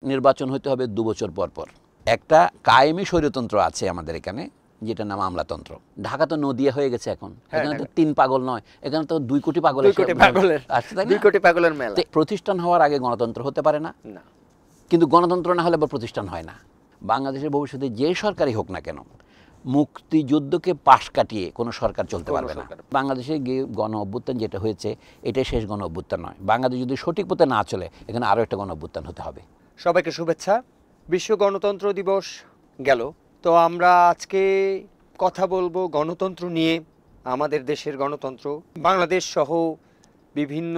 নির্বাচন হতে হবে 2 বছর পর পর। একটা কায়েমি স্বৈরতন্ত্র আছে আমাদের এখানে, যেটার নাম আমলাতন্ত্র। ঢাকা তো নদিয়া হয়ে গেছে এখন। এখানে তো 3 পাগল নয়, এখানে তো 2 কোটি পাগল আসছে, তাই না? 2 কোটি পাগলের মেলা। প্রতিষ্ঠান হওয়ার আগে গণতন্ত্র হতে পারে না, কিন্তু গণতন্ত্র না হলে আবার প্রতিষ্ঠান হয় না। বাংলাদেশের ভবিষ্যতে যে সরকারই হোক না কেন, মুক্তিযুদ্ধকে পাশ কাটিয়ে কোনো সরকার চলতে পারবে না। বাংলাদেশে গণ অভ্যুত্থান যেটা হয়েছে, এটাই শেষ গণ অভ্যুত্থান নয়। বাংলাদেশ যদি সঠিক পথে না চলে, এখানে আরও একটা গণ অভ্যুত্থান হতে হবে। সবাইকে শুভেচ্ছা। বিশ্ব গণতন্ত্র দিবস গেল, তো আমরা আজকে কথা বলবো গণতন্ত্র নিয়ে। আমাদের দেশের গণতন্ত্র, বাংলাদেশ সহ বিভিন্ন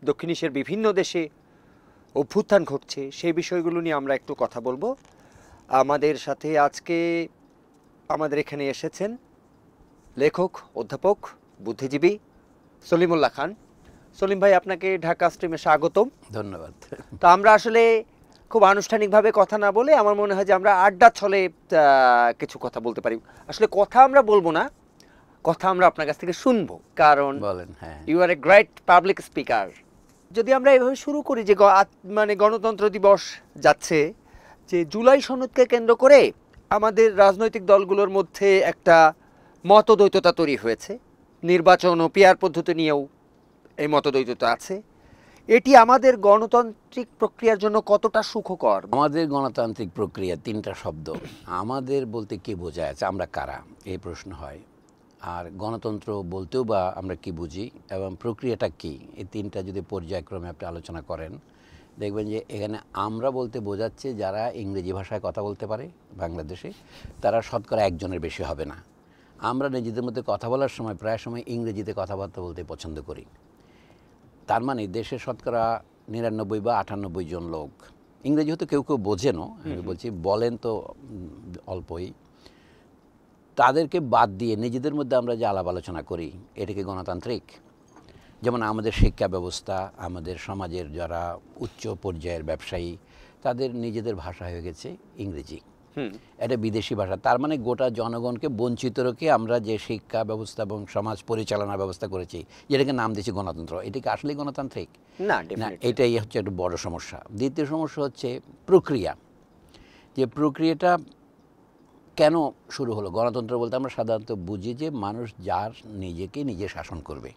দক্ষিণ এশিয়ার বিভিন্ন দেশে অভ্যুত্থান ঘটছে, সেই বিষয়গুলো নিয়ে আমরা একটু কথা বলবো। আমাদের সাথে আজকে আমাদের এখানে এসেছেন লেখক, অধ্যাপক, বুদ্ধিজীবী সলিমুল্লাহ খান। সলিম ভাই, আপনাকে ঢাকা স্ট্রিমে স্বাগতম। ধন্যবাদ। তো আমরা আসলে খুব আনুষ্ঠানিকভাবে কথা না বলে আমার মনে হয় যে আমরা আড্ডা ছলে কিছু কথা বলতে পারি। আসলে কথা আমরা বলবো না, কথা আমরা আপনার কাছ থেকে শুনবো, কারণ বলেন। হ্যাঁ, you are a great public speaker. যদি আমরা এভাবে শুরু করি যে মানে গণতন্ত্র দিবস যাচ্ছে, যে জুলাই সনদকে কেন্দ্র করে আমাদের রাজনৈতিক দলগুলোর মধ্যে একটা মতদ্বৈততা তৈরি হয়েছে। নির্বাচন ও পিআর পদ্ধতি নিয়েও এই মতদ্বৈততা আছে। এটি আমাদের গণতান্ত্রিক প্রক্রিয়ার জন্য কতটা সুখকর? আমাদের গণতান্ত্রিক প্রক্রিয়া 3টা শব্দ। আমাদের বলতে কি বোঝায়, আমরা কারা, এই প্রশ্ন হয়। আর গণতন্ত্র বলতেও বা আমরা কি বুঝি এবং প্রক্রিয়াটা কি, এই 3টা যদি পর্যায়ক্রমে আপনি আলোচনা করেন, দেখবেন যে এখানে আমরা বলতে বোঝাচ্ছে যারা ইংরেজি ভাষায় কথা বলতে পারে বাংলাদেশে, তারা শতকরা 1 জনের বেশি হবে না। আমরা নিজেদের মধ্যে কথা বলার সময় প্রায় সময় ইংরেজিতে কথাবার্তা বলতে পছন্দ করি। তার মানে দেশে শতকরা 99 বা 98 জন লোক ইংরেজি হয়তো কেউ কেউ বোঝেনও, আমি বলছি বলেন তো অল্পই, তাদেরকে বাদ দিয়ে নিজেদের মধ্যে আমরা যে আলাপ আলোচনা করি, এটাকে গণতান্ত্রিক। যেমন আমাদের শিক্ষা ব্যবস্থা, আমাদের সমাজের যারা উচ্চ পর্যায়ের ব্যবসায়ী, তাদের নিজেদের ভাষা হয়ে গেছে ইংরেজি, এটা বিদেশি ভাষা। তার মানে গোটা জনগণকে বঞ্চিত রেখে আমরা যে শিক্ষা ব্যবস্থা এবং সমাজ পরিচালনা ব্যবস্থা করেছি, যেটাকে নাম দিয়েছি গণতন্ত্র, এটাকে আসলেই গণতান্ত্রিক না? এটাই হচ্ছে একটু বড় সমস্যা। দ্বিতীয় সমস্যা হচ্ছে প্রক্রিয়া, যে প্রক্রিয়াটা কেন শুরু হলো। গণতন্ত্র বলতে আমরা সাধারণত বুঝি যে মানুষ যার নিজেকে নিজে শাসন করবে,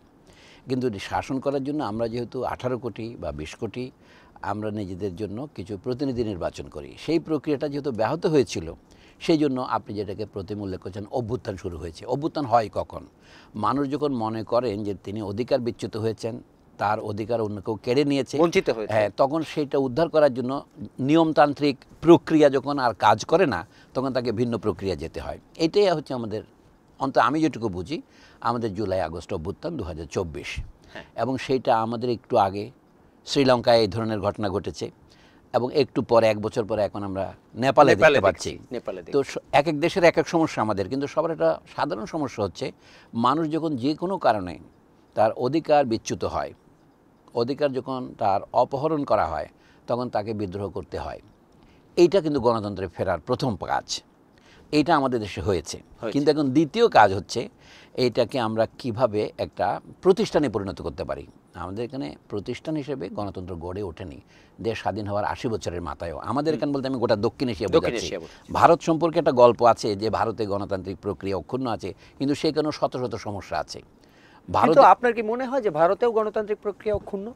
কিন্তু শাসন করার জন্য আমরা যেহেতু 18 কোটি বা 20 কোটি, আমরা নিজেদের জন্য কিছু প্রতিনিধি নির্বাচন করি। সেই প্রক্রিয়াটা যেহেতু ব্যাহত হয়েছিল, সেই জন্য আপনি যেটাকে প্রথম উল্লেখ করছেন, অভ্যুত্থান শুরু হয়েছে। অভ্যুত্থান হয় কখন? মানুষ যখন মনে করেন যে তিনি অধিকার বিচ্যুত হয়েছেন, তার অধিকার অন্য কেউ কেড়ে নিয়েছে, বঞ্চিত হয়েছে, হ্যাঁ, তখন সেটা উদ্ধার করার জন্য নিয়মতান্ত্রিক প্রক্রিয়া যখন আর কাজ করে না, তখন তাকে ভিন্ন প্রক্রিয়া যেতে হয়। এটাই হচ্ছে আমাদের, অন্তত আমি যেটুকু বুঝি, আমাদের জুলাই আগস্ট অভ্যুত্থান 2024। এবং সেইটা আমাদের একটু আগে শ্রীলঙ্কায় এই ধরনের ঘটনা ঘটেছে, এবং একটু পরে 1 বছর পরে এখন আমরা নেপালে দেখতে পাচ্ছি। তো এক এক দেশের এক এক সমস্যা আমাদের, কিন্তু সবার একটা সাধারণ সমস্যা হচ্ছে মানুষ যখন যে কোনো কারণে তার অধিকার বিচ্যুত হয়, অধিকার যখন তার অপহরণ করা হয়, তখন তাকে বিদ্রোহ করতে হয়। এইটা কিন্তু গণতন্ত্রে ফেরার প্রথম কাজ, এইটা আমাদের দেশে হয়েছে। কিন্তু এখন দ্বিতীয় কাজ হচ্ছে এইটাকে আমরা কিভাবে একটা প্রতিষ্ঠানে পরিণত করতে পারি। আমাদের এখানে প্রতিষ্ঠান হিসেবে গণতন্ত্র গড়ে ওঠেনি দেশ স্বাধীন হওয়ার 80 বছরের মাথায়ও। আমাদের এখানে বলতে আমি গোটা দক্ষিণ এশিয়া বোঝাচ্ছি। ভারত সম্পর্কে একটা গল্প আছে যে ভারতে গণতান্ত্রিক প্রক্রিয়া অক্ষুণ্ণ আছে, কিন্তু সেখানেও শত শত সমস্যা আছে। ভারত, আপনার কি মনে হয় যে ভারতেও গণতান্ত্রিক প্রক্রিয়া অক্ষুণ্ণ?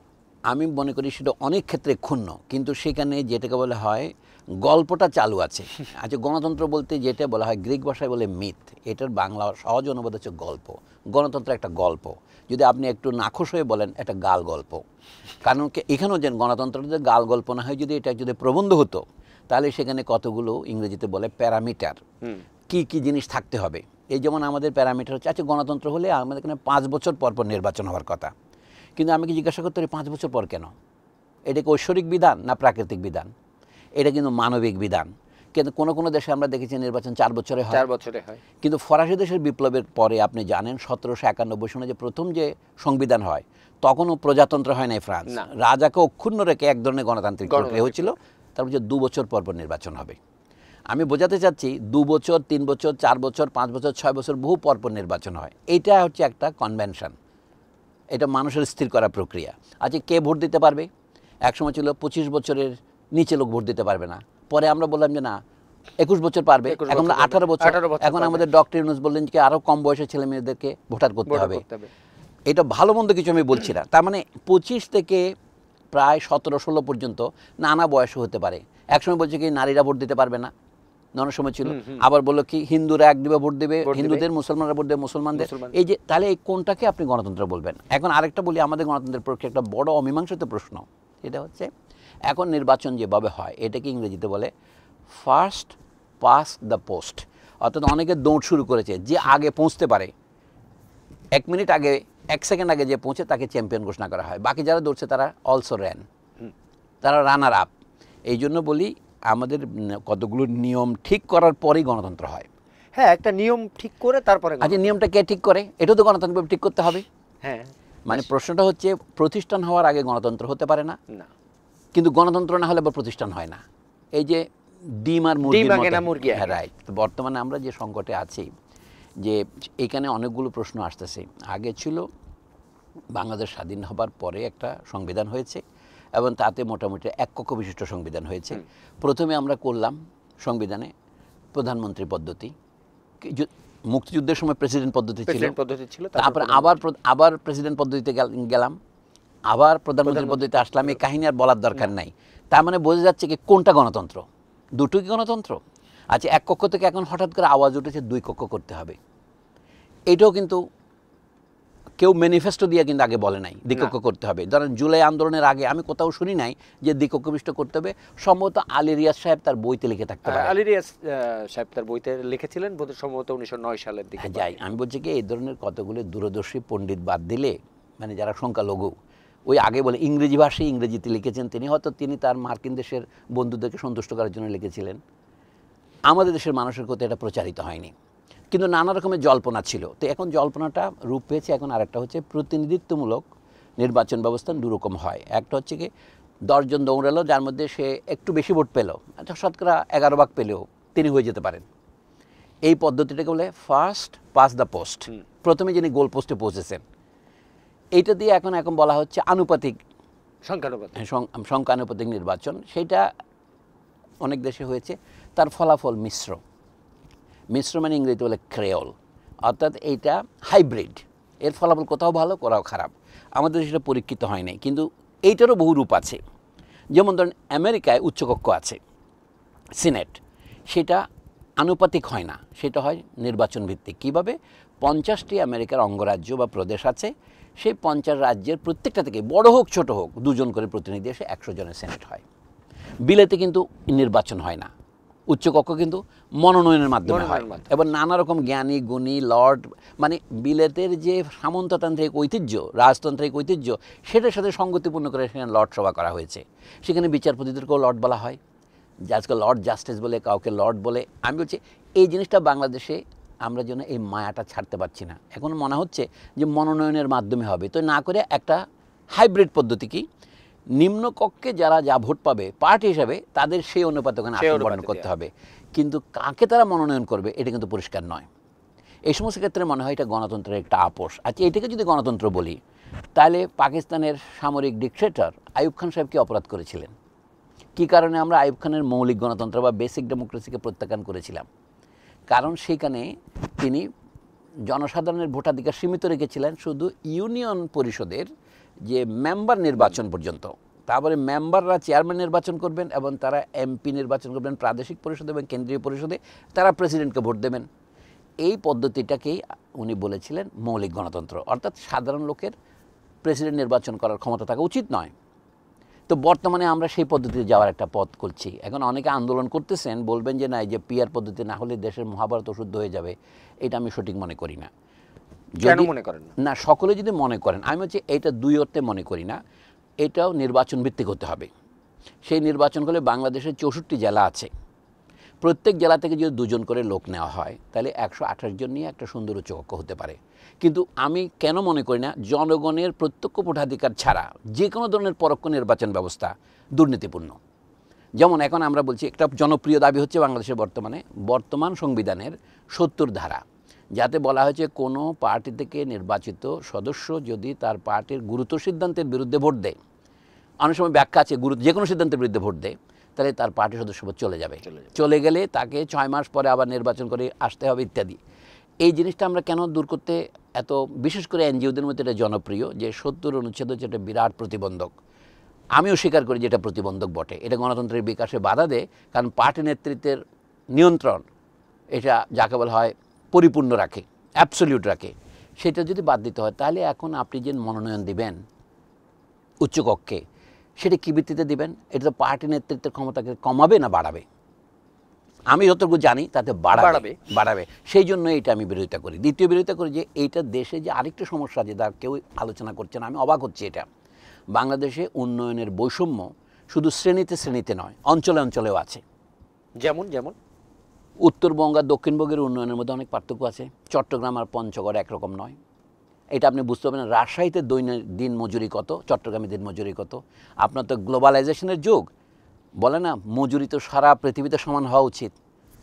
আমি মনে করি সেটা অনেক ক্ষেত্রে ক্ষুণ্ণ, কিন্তু সেখানে যেটাকে বলা হয় গল্পটা চালু আছে। আচ্ছা, গণতন্ত্র বলতে যেটা বলা হয় গ্রিক ভাষায় বলে মিথ, এটার বাংলা সহজ অনুবাদ হচ্ছে গল্প। গণতন্ত্র একটা গল্প, যদি আপনি একটু নাখোশ হয়ে বলেন একটা গাল গল্প। কারণ এখানেও যেন গণতন্ত্র যদি গাল গল্প না হয়, যদি এটা যদি প্রবন্ধ হতো, তাহলে সেখানে কতগুলো ইংরেজিতে বলে প্যারামিটার, কি কি জিনিস থাকতে হবে। এই যেমন আমাদের প্যারামিটার হচ্ছে, আচ্ছা গণতন্ত্র হলে আমাদের এখানে 5 বছর পর পর নির্বাচন হওয়ার কথা, কিন্তু আমি কি জিজ্ঞাসা করতে পারি 5 বছর পর কেন? এটা কি ঐশ্বরিক বিধান না প্রাকৃতিক বিধান? এটা কিন্তু মানবিক বিধান। কিন্তু কোনো কোনো দেশে আমরা দেখেছি নির্বাচন 4 বছরে হয়। 4 বছরে হয়। কিন্তু ফরাসি দেশের বিপ্লবের পরে আপনি জানেন 1791 সনে যে প্রথম যে সংবিধান হয়, তখনও প্রজাতন্ত্র হয় নাই ফ্রান্স, রাজাকে অক্ষুণ্ণ রেখে এক ধরনের গণতান্ত্রিক প্রক্রিয়া হয়েছিল। তারপর যে 2 বছর পর পর নির্বাচন হবে। আমি বোঝাতে চাচ্ছি 2 বছর, 3 বছর, 4 বছর, 5 বছর, 6 বছর বহু পরপর নির্বাচন হয়। এইটা হচ্ছে একটা কনভেনশন, এটা মানুষের স্থির করা প্রক্রিয়া। আচ্ছা, কে ভোট দিতে পারবে? একসময় ছিল 25 বছরের নিচে লোক ভোট দিতে পারবে না। পরে আমরা বললাম যে না 21 বছর পারবে, 21 এখন বছর 18 বছর। 18 বছর এখন পারবে। আমাদের ডক্টর ইউনূস বললেন যে আরও কম বয়সের ছেলে মেয়েদেরকে ভোটার করতে ভোটার হবে। করতে হবে। এটা ভালো মন্দ কিছু আমি বলছি না, তার মানে 25 থেকে প্রায় 17-16 পর্যন্ত নানা বয়সও হতে পারে। একসময় বলছে কি নারীরা ভোট দিতে পারবে না, নানা সময় ছিল। আবার বললো কি হিন্দুরা এক দিবে ভোট দেবে, ভোট দিবে। হিন্দুদের মুসলমানরা ভোট দেবে মুসলমানদের। মুসলমান। এই যে তাহলে এই কোনটাকে আপনি গণতন্ত্র বলবেন? এখন আরেকটা বলি, আমাদের গণতন্ত্রের পক্ষে একটা বড় অমীমাংসিত প্রশ্ন, এটা হচ্ছে এখন নির্বাচন যেভাবে হয় এটাকে ইংরেজিতে বলে ফার্স্ট পাস দ্য পোস্ট, অর্থাৎ অনেকে দৌড় শুরু করেছে, যে আগে পৌঁছতে পারে 1 মিনিট আগে 1 সেকেন্ড আগে যে পৌঁছে তাকে চ্যাম্পিয়ন ঘোষণা করা হয়, বাকি যারা দৌড়ছে তারা অলসো র্যান, তারা রানার আপ। এই জন্য বলি আমাদের কতগুলো নিয়ম ঠিক করার পরেই গণতন্ত্র হয়। হ্যাঁ, একটা নিয়ম ঠিক করে তারপরে আচ্ছা, নিয়মটা কে ঠিক করে? এটাও তো গণতন্ত্র ঠিক করতে হবে। হ্যাঁ, মানে প্রশ্নটা হচ্ছে প্রতিষ্ঠান হওয়ার আগে গণতন্ত্র হতে পারে না, না কিন্তু গণতন্ত্র না হলে আবার প্রতিষ্ঠান হয় না। এই যে ডিম আর মুরগির আগে না মতো। মুরগি আগে। হ্যাঁ, রাইট। তো বর্তমানে আমরা যে সংকটে আছি, যে এখানে অনেকগুলো প্রশ্ন আসতেছে। আগে ছিল বাংলাদেশ স্বাধীন হবার পরে একটা সংবিধান হয়েছে এবং তাতে মোটামুটি এক কক্ষ বিশিষ্ট সংবিধান হয়েছে। প্রথমে আমরা করলাম সংবিধানে প্রধানমন্ত্রী পদ্ধতি, মুক্তিযুদ্ধের সময় প্রেসিডেন্ট পদ্ধতি ছিল, প্রেসিডেন্ট পদ্ধতি ছিল, তারপরে আবার প্রেসিডেন্ট পদ্ধতিতে গেলাম, আবার প্রধানমন্ত্রী পদ্ধতিতে আসলাম। এই কাহিনী আর বলার দরকার নাই। তার মানে বোঝা যাচ্ছে কি কোনটা গণতন্ত্র? দুটো কি গণতন্ত্র? আচ্ছা, এক কক্ষ থেকে এখন হঠাৎ করে আওয়াজ উঠেছে 2 কক্ষ করতে হবে। এটাও কিন্তু কেউ ম্যানিফেস্টো দিয়ে কিন্তু আগে বলে নাই দ্বিকক্ষ করতে হবে। ধরেন জুলাই আন্দোলনের আগে আমি কোথাও শুনি নাই যে দ্বিকক্ষ বিশিষ্ট করতে হবে। সম্ভবত আলী রিয়াজ সাহেব তার বইতে লিখে থাকতে পারে। আলী রিয়াজ সাহেব তার বইতে লিখেছিলেন বোধহয় সম্ভবত 1909 সালের দিকে। যাই, আমি বলছি কি এই ধরনের কতগুলো দূরদর্শী পণ্ডিত বাদ দিলে, মানে যারা সংখ্যালঘু, ওই আগে বলে ইংরেজি ভাষায় ইংরেজিতে লিখেছেন তিনি, হয়তো তিনি তার মার্কিন দেশের বন্ধুদেরকে সন্তুষ্ট করার জন্য লিখেছিলেন। আমাদের দেশের মানুষের প্রতি এটা প্রচারিত হয়নি, কিন্তু নানা রকমের জল্পনা ছিল। তো এখন জল্পনাটা রূপ পেয়েছে। এখন আরেকটা হচ্ছে প্রতিনিধিত্বমূলক নির্বাচন ব্যবস্থা দুরকম হয়। একটা হচ্ছে কি 10 জন দৌড়ালো, যার মধ্যে সে একটু বেশি ভোট পেল, আচ্ছা শতকরা 11 ভাগ পেলেও তিনি হয়ে যেতে পারেন। এই পদ্ধতিটাকে বলে ফার্স্ট পাস দ্য পোস্ট, প্রথমে যিনি গোল পোস্টে পৌঁছেছেন। এইটা দিয়ে এখন বলা হচ্ছে আনুপাতিক সংখ্যানুপাতিক নির্বাচন। সেইটা অনেক দেশে হয়েছে। তার ফলাফল মিশ্র মানে ইংরেজিতে বলে ক্রেওল, অর্থাৎ এইটা হাইব্রিড। এর ফলাফল কোথাও ভালো কোথাও খারাপ। আমাদের সেটা পরীক্ষিত হয় নাই, কিন্তু এইটারও বহু রূপ আছে। যেমন ধরেন আমেরিকায় উচ্চকক্ষ আছে, সিনেট, সেটা আনুপাতিক হয় না, সেটা হয় নির্বাচন ভিত্তিক। কীভাবে? 50টি আমেরিকার অঙ্গরাজ্য বা প্রদেশ আছে, সেই 50 রাজ্যের প্রত্যেকটা থেকে বড় হোক ছোট হোক 2 জন করে প্রতিনিধি এসে 100 জনের সেনেট হয়। বিলেতে কিন্তু নির্বাচন হয় না, উচ্চকক্ষ কিন্তু মনোনয়নের মাধ্যমে হয়। এবং নানা রকম জ্ঞানী গুণী লর্ড, মানে বিলেতের যে সামন্ততান্ত্রিক ঐতিহ্য, রাজতান্ত্রিক ঐতিহ্য, সেটার সাথে সঙ্গতিপূর্ণ করে সেখানে লর্ড সভা করা হয়েছে। সেখানে বিচারপতিদেরকেও লর্ড বলা হয়, আজকে লর্ড জাস্টিস বলে, কাউকে লর্ড বলে। আমি বলছি এই জিনিসটা বাংলাদেশে আমরা যেন এই মায়াটা ছাড়তে পারছি না। এখন মনে হচ্ছে যে মনোনয়নের মাধ্যমে হবে, তো না করে একটা হাইব্রিড পদ্ধতি, কি নিম্নকক্ষে যারা যা ভোট পাবে পার্টি হিসাবে তাদের সেই অনুপাতে ওখানে আসন বর্ণন করতে হবে, কিন্তু কাকে তারা মনোনয়ন করবে এটা কিন্তু পরিষ্কার নয়। এই সমস্ত ক্ষেত্রে মনে হয় এটা গণতন্ত্রের একটা আপোষ। আচ্ছা, এটাকে যদি গণতন্ত্র বলি, তাহলে পাকিস্তানের সামরিক ডিকটেটর আইয়ুব খান সাহেব কি অপরাধ করেছিলেন? কী কারণে আমরা আইয়ুব খানের মৌলিক গণতন্ত্র বা বেসিক ডেমোক্রেসিকে প্রত্যাখ্যান করেছিলাম? কারণ সেখানে তিনি জনসাধারণের ভোটাধিকার সীমিত রেখেছিলেন শুধু ইউনিয়ন পরিষদের যে মেম্বার নির্বাচন পর্যন্ত। তারপরে মেম্বাররা চেয়ারম্যান নির্বাচন করবেন এবং তারা এমপি নির্বাচন করবেন প্রাদেশিক পরিষদে এবং কেন্দ্রীয় পরিষদে, তারা প্রেসিডেন্টকে ভোট দেবেন। এই পদ্ধতিটাকেই উনি বলেছিলেন মৌলিক গণতন্ত্র, অর্থাৎ সাধারণ লোকের প্রেসিডেন্ট নির্বাচন করার ক্ষমতা থাকা উচিত নয়। তো বর্তমানে আমরা সেই পদ্ধতিতে যাওয়ার একটা পথ করছি। এখন অনেকে আন্দোলন করতেছেন, বলবেন যে না, এই যে পিআর পদ্ধতি না হলে দেশের মহাভারত অশুদ্ধ হয়ে যাবে। এটা আমি সঠিক মনে করি না। কেন মনে করেন না? সকলে যদি মনে করেন, আমি হচ্ছে এটা দুই অর্থে মনে করি না। এটাও নির্বাচন ভিত্তিক হতে হবে। সেই নির্বাচন করলে বাংলাদেশের 64 জেলা আছে, প্রত্যেক জেলা থেকে যদি 2 জন করে লোক নেওয়া হয় তাহলে 128 জন নিয়ে একটা সুন্দর উচ্চকক্ষ হতে পারে। কিন্তু আমি কেন মনে করি না, জনগণের প্রত্যক্ষ ভোটাধিকার ছাড়া যে কোনো ধরনের পরোক্ষ নির্বাচন ব্যবস্থা দুর্নীতিপূর্ণ। যেমন এখন আমরা বলছি একটা জনপ্রিয় দাবি হচ্ছে বাংলাদেশের বর্তমান সংবিধানের 70 ধারা, যাতে বলা হয়েছে কোনো পার্টি থেকে নির্বাচিত সদস্য যদি তার পার্টির গুরুত্ব সিদ্ধান্তের বিরুদ্ধে ভোট দেয়, অনেক সময় ব্যাখ্যা আছে যে কোনো সিদ্ধান্তের বিরুদ্ধে ভোট দেয়, তাহলে তার পার্টি সদস্যপদ চলে যাবে। চলে যাবে। চলে গেলে তাকে 6 মাস পরে আবার নির্বাচন করে আসতে হবে ইত্যাদি। এই জিনিসটা আমরা কেন দূর করতে এত, বিশেষ করে এনজিওদের মধ্যে এটা জনপ্রিয় যে 70 অনুচ্ছেদ হচ্ছে একটা বিরাট প্রতিবন্ধক। আমিও স্বীকার করি যে এটা প্রতিবন্ধক বটে, এটা গণতন্ত্রের বিকাশে বাধা দেয়, কারণ পার্টি নেতৃত্বের নিয়ন্ত্রণ এটা যাকে বলা হয় পরিপূর্ণ রাখে, অ্যাবসলিউট রাখে। সেটা যদি বাদ দিতে হয় তাহলে এখন আপনি যে মনোনয়ন দিবেন উচ্চকক্ষে, সেটা কী ভিত্তিতে দিবেন? এটা তো পার্টি নেতৃত্বের ক্ষমতাকে কমাবে না বাড়াবে? আমি যতটুকু জানি তাতে বাড়াবে। সেই জন্য এটা আমি বিরোধিতা করি। দ্বিতীয় বিরোধিতা করি যে এইটা দেশে যে আরেকটা সমস্যা আছে তার কেউ আলোচনা করছে না, আমি অবাক হচ্ছি। এটা বাংলাদেশে উন্নয়নের বৈষম্য শুধু শ্রেণীতে নয়, অঞ্চলে অঞ্চলেও আছে। যেমন যেমন উত্তরবঙ্গ আর দক্ষিণবঙ্গের উন্নয়নের মধ্যে অনেক পার্থক্য আছে। চট্টগ্রাম আর পঞ্চগড় একরকম নয়, এটা আপনি বুঝতে পারবেন। রাজশাহীতে দিন মজুরি কত, চট্টগ্রামে দিন মজুরি কত। আপনার তো গ্লোবালাইজেশনের যুগ, বলে না মজুরি তো সারা পৃথিবীতে সমান হওয়া উচিত।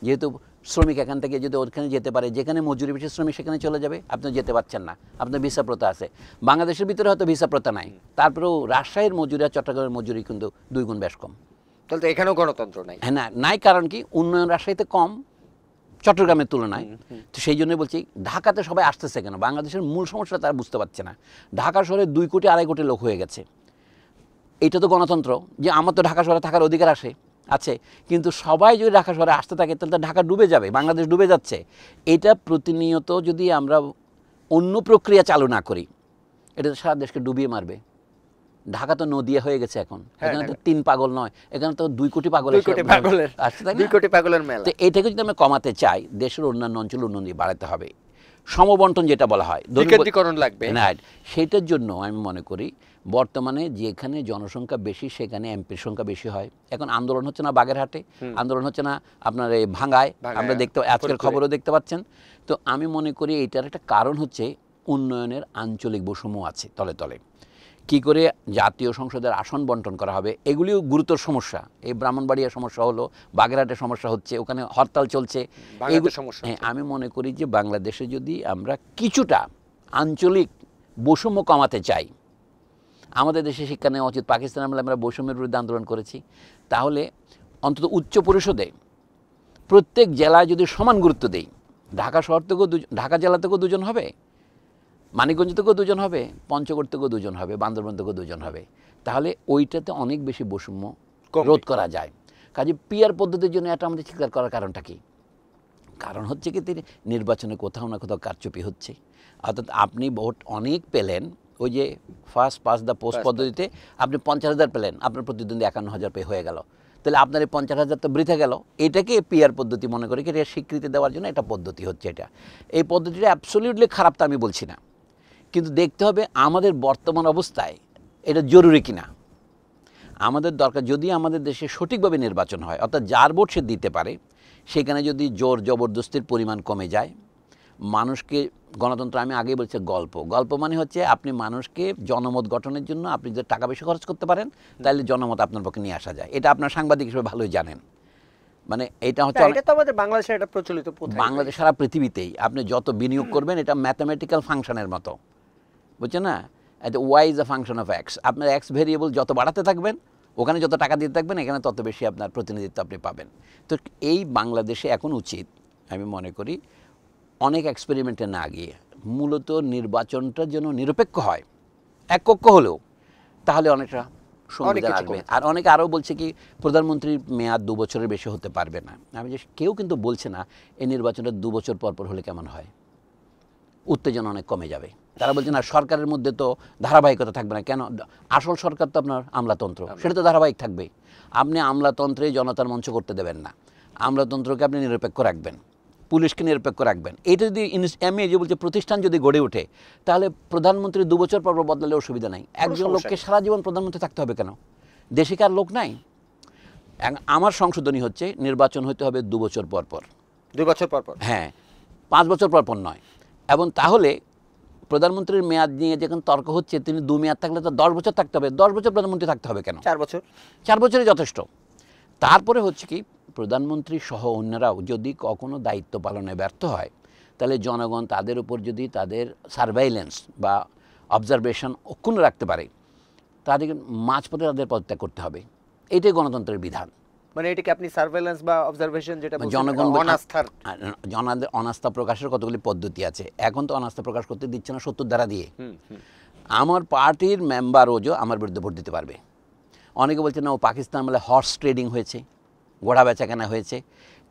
যেহেতু শ্রমিক এখান থেকে যদি ওখানে যেতে পারে, যেখানে মজুরি বেশি শ্রমিক সেখানে চলে যাবে, আপনি যেতে পারছেন না, আপনার ভিসা প্রথা আছে। বাংলাদেশের ভিতরে হয়তো ভিসা প্রথা নাই, তারপরেও রাজশাহীর মজুরি আর চট্টগ্রামের মজুরি কিন্তু 2 গুণ বেশ কম। তাহলে তো এখানেও গণতন্ত্র নাই। হ্যাঁ, নাই কারণ কি? উন্নয়ন রাজশাহীতে কম চট্টগ্রামের তুলনায়। তো সেই জন্যই বলছি ঢাকাতে সবাই আসতেছে কেন? বাংলাদেশের মূল সমস্যা তারা বুঝতে পারছে না। ঢাকা শহরে 2 কোটি 2.5 কোটি লোক হয়ে গেছে। এটা তো গণতন্ত্র যে আমার তো ঢাকা শহরে থাকার অধিকার আছে, কিন্তু সবাই যদি ঢাকা শহরে আসতে থাকে তাহলে তো ঢাকা ডুবে যাবে, বাংলাদেশ ডুবে যাচ্ছে। এটা প্রতিনিয়ত যদি আমরা অন্য প্রক্রিয়া চালু না করি, এটা তো সারা দেশকে ডুবিয়ে মারবে। ঢাকা তো নদিয়া হয়ে গেছে এখন, এখানে তো 3 পাগল নয়, এখানে তো 2 কোটি পাগল আসছে। 2 কোটি পাগলের মেলা। তো এটাকে যদি আমরা কমাতে চাই, দেশের অন্যান্য অঞ্চল উন্নতি বাড়াতে হবে, সমবন্টন যেটা বলা হয়, বিকেন্দ্রীকরণ লাগবে। সেটার জন্য আমি মনে করি বর্তমানে যেখানে জনসংখ্যা বেশি সেখানে এমপির সংখ্যা বেশি হয়। এখন আন্দোলন হচ্ছে না বাগেরহাটে, আন্দোলন হচ্ছে না আপনার এই ভাঙ্গায়, আমরা দেখতে আজকের খবরও দেখতে পাচ্ছেন। তো আমি মনে করি এটার একটা কারণ হচ্ছে উন্নয়নের আঞ্চলিক বৈষম্য আছে তলে তলে। কী করে জাতীয় সংসদের আসন বন্টন করা হবে, এগুলিও গুরুতর সমস্যা। এই ব্রাহ্মণবাড়িয়ার সমস্যা হলো, বাগেরহাটের সমস্যা হচ্ছে, ওখানে হরতাল চলছে। হ্যাঁ, আমি মনে করি যে বাংলাদেশে যদি আমরা কিছুটা আঞ্চলিক বৈষম্য কমাতে চাই, আমাদের দেশে শিক্ষা নেওয়া উচিত। পাকিস্তান আমলে আমরা বৈষম্যের বিরুদ্ধে আন্দোলন করেছি, তাহলে অন্তত উচ্চ পরিষদে প্রত্যেক জেলায় যদি সমান গুরুত্ব দেই, ঢাকা শহর থেকেও ঢাকা জেলা থেকেও 2 জন হবে, মানিকগঞ্জ থেকেও 2 জন হবে, পঞ্চগড় থেকেও 2 জন হবে, বান্দরবান থেকেও 2 জন হবে, তাহলে ওইটাতে অনেক বেশি বৈষম্য রোধ করা যায়। কাজে পিআর পদ্ধতির জন্য এটা আমাদের স্বীকার করার কারণটা কি? কারণ হচ্ছে কি, তিনি নির্বাচনে কোথাও না কোথাও কারচুপি হচ্ছে। অর্থাৎ আপনি ভোট অনেক পেলেন, ওই যে ফার্স্ট পাস দ্য পোস্ট পদ্ধতিতে আপনি 50,000 পেলেন, আপনার প্রতিদ্বন্দ্বী 51,000 পেয়ে হয়ে গেল, তাহলে আপনার এই 50,000 তো বৃথা গেল। এটাকে পিআর পদ্ধতি মনে করি, এটা স্বীকৃতি দেওয়ার জন্য এটা পদ্ধতি হচ্ছে। এই পদ্ধতিটা অ্যাবসলিউটলি খারাপ তা আমি বলছি না, কিন্তু দেখতে হবে আমাদের বর্তমান অবস্থায় এটা জরুরি কিনা। আমাদের দরকার যদি আমাদের দেশে সঠিকভাবে নির্বাচন হয়, অর্থাৎ যার ভোট সে দিতে পারে, সেখানে যদি জোর জবরদস্তির পরিমাণ কমে যায়, মানুষকে গণতন্ত্র, আমি আগেই বলছি গল্প মানে হচ্ছে আপনি মানুষকে জনমত গঠনের জন্য আপনি যদি টাকা বেশি খরচ করতে পারেন, তাহলে জনমত আপনার পক্ষে নিয়ে আসা যায়। এটা আপনার সাংবাদিক হিসেবে ভালোই জানেন। মানে এটা হচ্ছে আমাদের বাংলাদেশের একটা প্রচলিত প্রথা। বাংলাদেশ সারা পৃথিবীতেই আপনি যত বিনিয়োগ করবেন, এটা ম্যাথামেটিক্যাল ফাংশনের মতো, বুঝছেন না? Y is a function of x. আপনার এক্স ভেরিয়েবল যত বাড়াতে থাকবেন, ওখানে যত টাকা দিতে থাকবেন, এখানে তত বেশি আপনার প্রতিনিধিত্ব আপনি পাবেন। তো এই বাংলাদেশে এখন উচিত, আমি মনে করি, অনেক এক্সপেরিমেন্টে না গিয়ে মূলত নির্বাচনটা যেন নিরপেক্ষ হয়, এককক্ষ হলেও, তাহলে অনেকটা সংবিধান আসবে। আর অনেকে আরও বলছে কি প্রধানমন্ত্রীর মেয়াদ 2 বছরের বেশি হতে পারবে না। আমি যে কেউ কিন্তু বলছে না এই নির্বাচনটা 2 বছর পর হলে কেমন হয়, উত্তেজনা অনেক কমে যাবে। তারা বলছে না সরকারের মধ্যে তো ধারাবাহিকতা থাকবে না। কেন? আসল সরকার তো আপনার আমলাতন্ত্র, সেটা তো ধারাবাহিক থাকবে। আপনি আমলাতন্ত্রে জনতার মঞ্চ করতে দেবেন না, আমলাতন্ত্রকে আপনি নিরপেক্ষ রাখবেন, পুলিশকে নিরপেক্ষ রাখবেন। এটা যদি আমি যে বলছি প্রতিষ্ঠান যদি গড়ে ওঠে, তাহলে প্রধানমন্ত্রী 2 বছর পর বদলালে অসুবিধা নাই। একজন লোককে সারা জীবন প্রধানমন্ত্রী থাকতে হবে কেন? দেশে কি আর লোক নাই? আমার সংশোধনী হচ্ছে নির্বাচন হতে হবে 2 বছর পর। 2 বছর পর? হ্যাঁ, 5 বছর পর নয়। এবং তাহলে প্রধানমন্ত্রীর মেয়াদ নিয়ে যখন তর্ক হচ্ছে, তিনি 2 মেয়াদ থাকলে তো 10 বছর থাকতে হবে। 10 বছর প্রধানমন্ত্রী থাকতে হবে কেন? 4 বছর। 4 বছরই যথেষ্ট। তারপরে হচ্ছে কি, প্রধানমন্ত্রী সহ অন্যরাও যদি কখনো দায়িত্ব পালনে ব্যর্থ হয়, তাহলে জনগণ তাদের উপর যদি তাদের সার্ভাইলেন্স বা অবজারভেশন অক্ষুণ্ণ রাখতে পারে, তাদেরকে মাঝপথে তাদের পদত্যাগ করতে হবে। এটাই গণতন্ত্রের বিধান। মানে এটাকে আপনি সার্ভেলেন্স বা অবজারভেশন যেটা বলছেন, জনগণ অনাস্থার জনাদের অনাস্থা প্রকাশের কতগুলি পদ্ধতি আছে। এখন তো অনাস্থা প্রকাশ করতে দিচ্ছে না ৭০ ধারা দিয়ে। আমার পার্টির মেম্বারও আমার বিরুদ্ধে ভোট দিতে পারবে। অনেকে বলছে না ও পাকিস্তান বলে হর্স ট্রেডিং হয়েছে, ঘোড়া বেচা কেনা হয়েছে।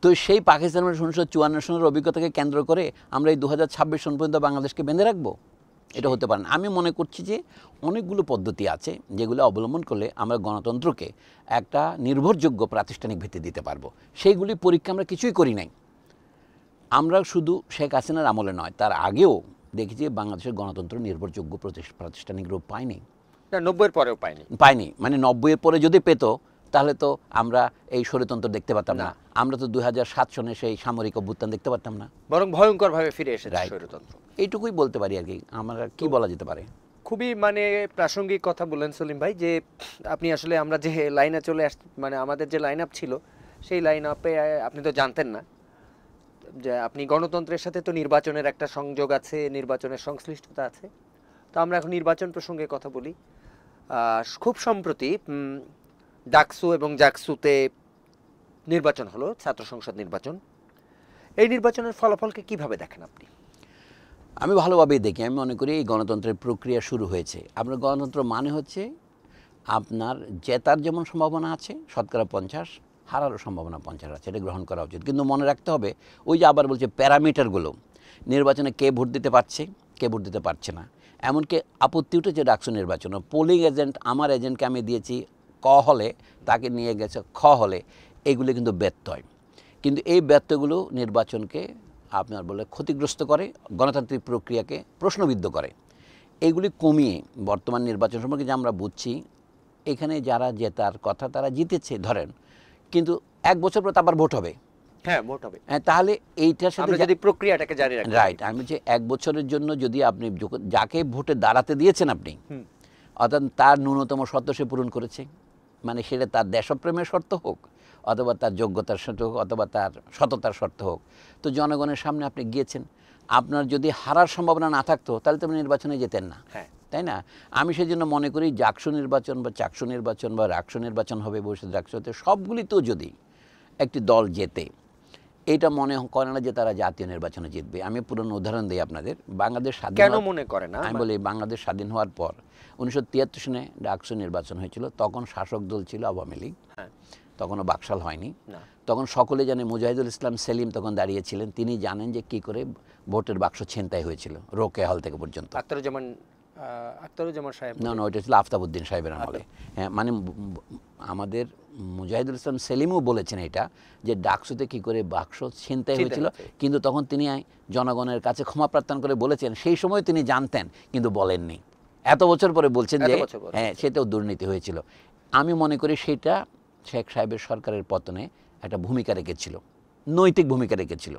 তো সেই পাকিস্তান 1954 সনের অভিজ্ঞতাকে কেন্দ্র করে আমরা এই 2026 সন পর্যন্ত বাংলাদেশকে বেঁধে রাখবো? এটা হতে পারে না। আমি মনে করছি যে অনেকগুলো পদ্ধতি আছে যেগুলো অবলম্বন করলে আমরা গণতন্ত্রকে একটা নির্ভরযোগ্য প্রাতিষ্ঠানিক ভিত্তি দিতে পারবো। সেইগুলি পরীক্ষা আমরা কিছুই করি নাই। আমরা শুধু শেখ হাসিনার আমলে নয়, তার আগেও দেখেছি বাংলাদেশের গণতন্ত্র নির্ভরযোগ্য প্রাতিষ্ঠানিক রূপ পায়নি। 90-এর পরেও পায়নি। মানে 90-এর পরে যদি পেত তাহলে তো আমরা এই স্বৈরতন্ত্র দেখতে পারতাম না। আমরা তো 2007 সনে সেই সামরিক অভ্যুত্থান দেখতে পারতাম না, বরং ভয়ঙ্করভাবে ফিরে এসেছে স্বৈরতন্ত্র। এইটুকুই বলতে পারি আর কি। আমরা কি বলা যেতে পারে? খুবই মানে প্রাসঙ্গিক কথা বললেন সলিম ভাই, যে আপনি আসলে আমরা যে লাইনে চলে মানে আমাদের যে লাইন আপ ছিল সেই লাইন আপে আপনি তো জানতেন না যে আপনি গণতন্ত্রের সাথে তো নির্বাচনের একটা সংযোগ আছে, নির্বাচনের সংশ্লিষ্টতা আছে। তো আমরা এখন নির্বাচন প্রসঙ্গে কথা বলি। খুব সম্প্রতি ডাকসু এবং জাকসুতে নির্বাচন হলো, ছাত্র সংসদ নির্বাচন। এই নির্বাচনের ফলাফলকে কিভাবে দেখেন আপনি? আমি ভালোভাবেই দেখি। আমি মনে করি এই গণতন্ত্রের প্রক্রিয়া শুরু হয়েছে। আপনার গণতন্ত্র মানে হচ্ছে আপনার জেতার যেমন সম্ভাবনা আছে 50%, হারারও সম্ভাবনা 50 আছে। এটা গ্রহণ করা উচিত। কিন্তু মনে রাখতে হবে ওই যে আবার বলছে প্যারামিটারগুলো, নির্বাচনে কে ভোট দিতে পারছে, কে ভোট দিতে পারছে না। এমনকি আপত্তি উঠেছে ডাকসু নির্বাচনে, পোলিং এজেন্ট আমার এজেন্টকে আমি দিয়েছি ক হলে, তাকে নিয়ে গেছে খ হলে। এগুলো কিন্তু ব্যত্যয়। কিন্তু এই ব্যত্যয়গুলো নির্বাচনকে আপনার বলে ক্ষতিগ্রস্ত করে, গণতান্ত্রিক প্রক্রিয়াকে প্রশ্নবিদ্ধ করে। এইগুলি কমিয়ে বর্তমান নির্বাচন সম্পর্কে যে আমরা বুঝছি, এখানে যারা জেতার কথা তারা জিতেছে ধরেন, কিন্তু 1 বছর পর আবার ভোট হবে। হ্যাঁ, ভোট হবে। তাহলে এইটার সাথে যদি প্রক্রিয়াটাকে জারি রাখি, রাইট। আমি যে 1 বছরের জন্য যদি আপনি যাকে ভোটে দাঁড়াতে দিয়েছেন আপনি, অর্থাৎ তার ন্যূনতম শর্ত সে পূরণ করেছে, মানে সেটা তার দেশপ্রেমের শর্ত হোক, অথবা তার যোগ্যতার শর্ত হোক, অথবা তার সততার শর্ত হোক, তো জনগণের সামনে আপনি গিয়েছেন। আপনার যদি হারার সম্ভাবনা না থাকতো তাহলে তো আপনি নির্বাচনে যেতেন না, তাই না? আমি সেই জন্য মনে করি জাকসু নির্বাচন বা চাকসু নির্বাচন বা রাকসু নির্বাচন হবে, ভবিষ্যৎ রাকসুতে সবগুলিতেও যদি একটি দল জেতে, এটা মনে করে না যে তারা জাতীয় নির্বাচনে জিতবে। আমি পুরনো উদাহরণ দিই আপনাদের। বাংলাদেশ স্বাধীন কেন মনে করে না? আমি বলি বাংলাদেশ স্বাধীন হওয়ার পর 1973 সনে ডাকসু নির্বাচন হয়েছিল। তখন শাসক দল ছিল আওয়ামী লীগ, তখনও বাকশাল হয়নি। তখন সকলে জানে মুজাহিদুল ইসলাম সেলিম তখন দাঁড়িয়েছিলেন। তিনি জানেন যে কি করে ভোটের বাক্স ছিনতাই হয়েছিল রোকেয়া হল থেকে পর্যন্ত। আখতারুজ্জামান সাহেব, না, ওইটা ছিল আফতাবউদ্দিন সাহেবের আমলে। হ্যাঁ, মানে আমাদের মুজাহিদুল ইসলাম সেলিমও বলেছেন এটা, যে ডাকসুতে কি করে বাক্স ছিনতাই হয়েছিল। কিন্তু তখন তিনি জনগণের কাছে ক্ষমা প্রার্থনা করে বলেছেন, সেই সময় তিনি জানতেন কিন্তু বলেননি। এত বছর পরে বলছেন যে হ্যাঁ, সেটাও দুর্নীতি হয়েছিল। আমি মনে করি সেটা শেখ সাহেবের সরকারের পতনে একটা ভূমিকা রেখেছিল, নৈতিক ভূমিকা রেখেছিল।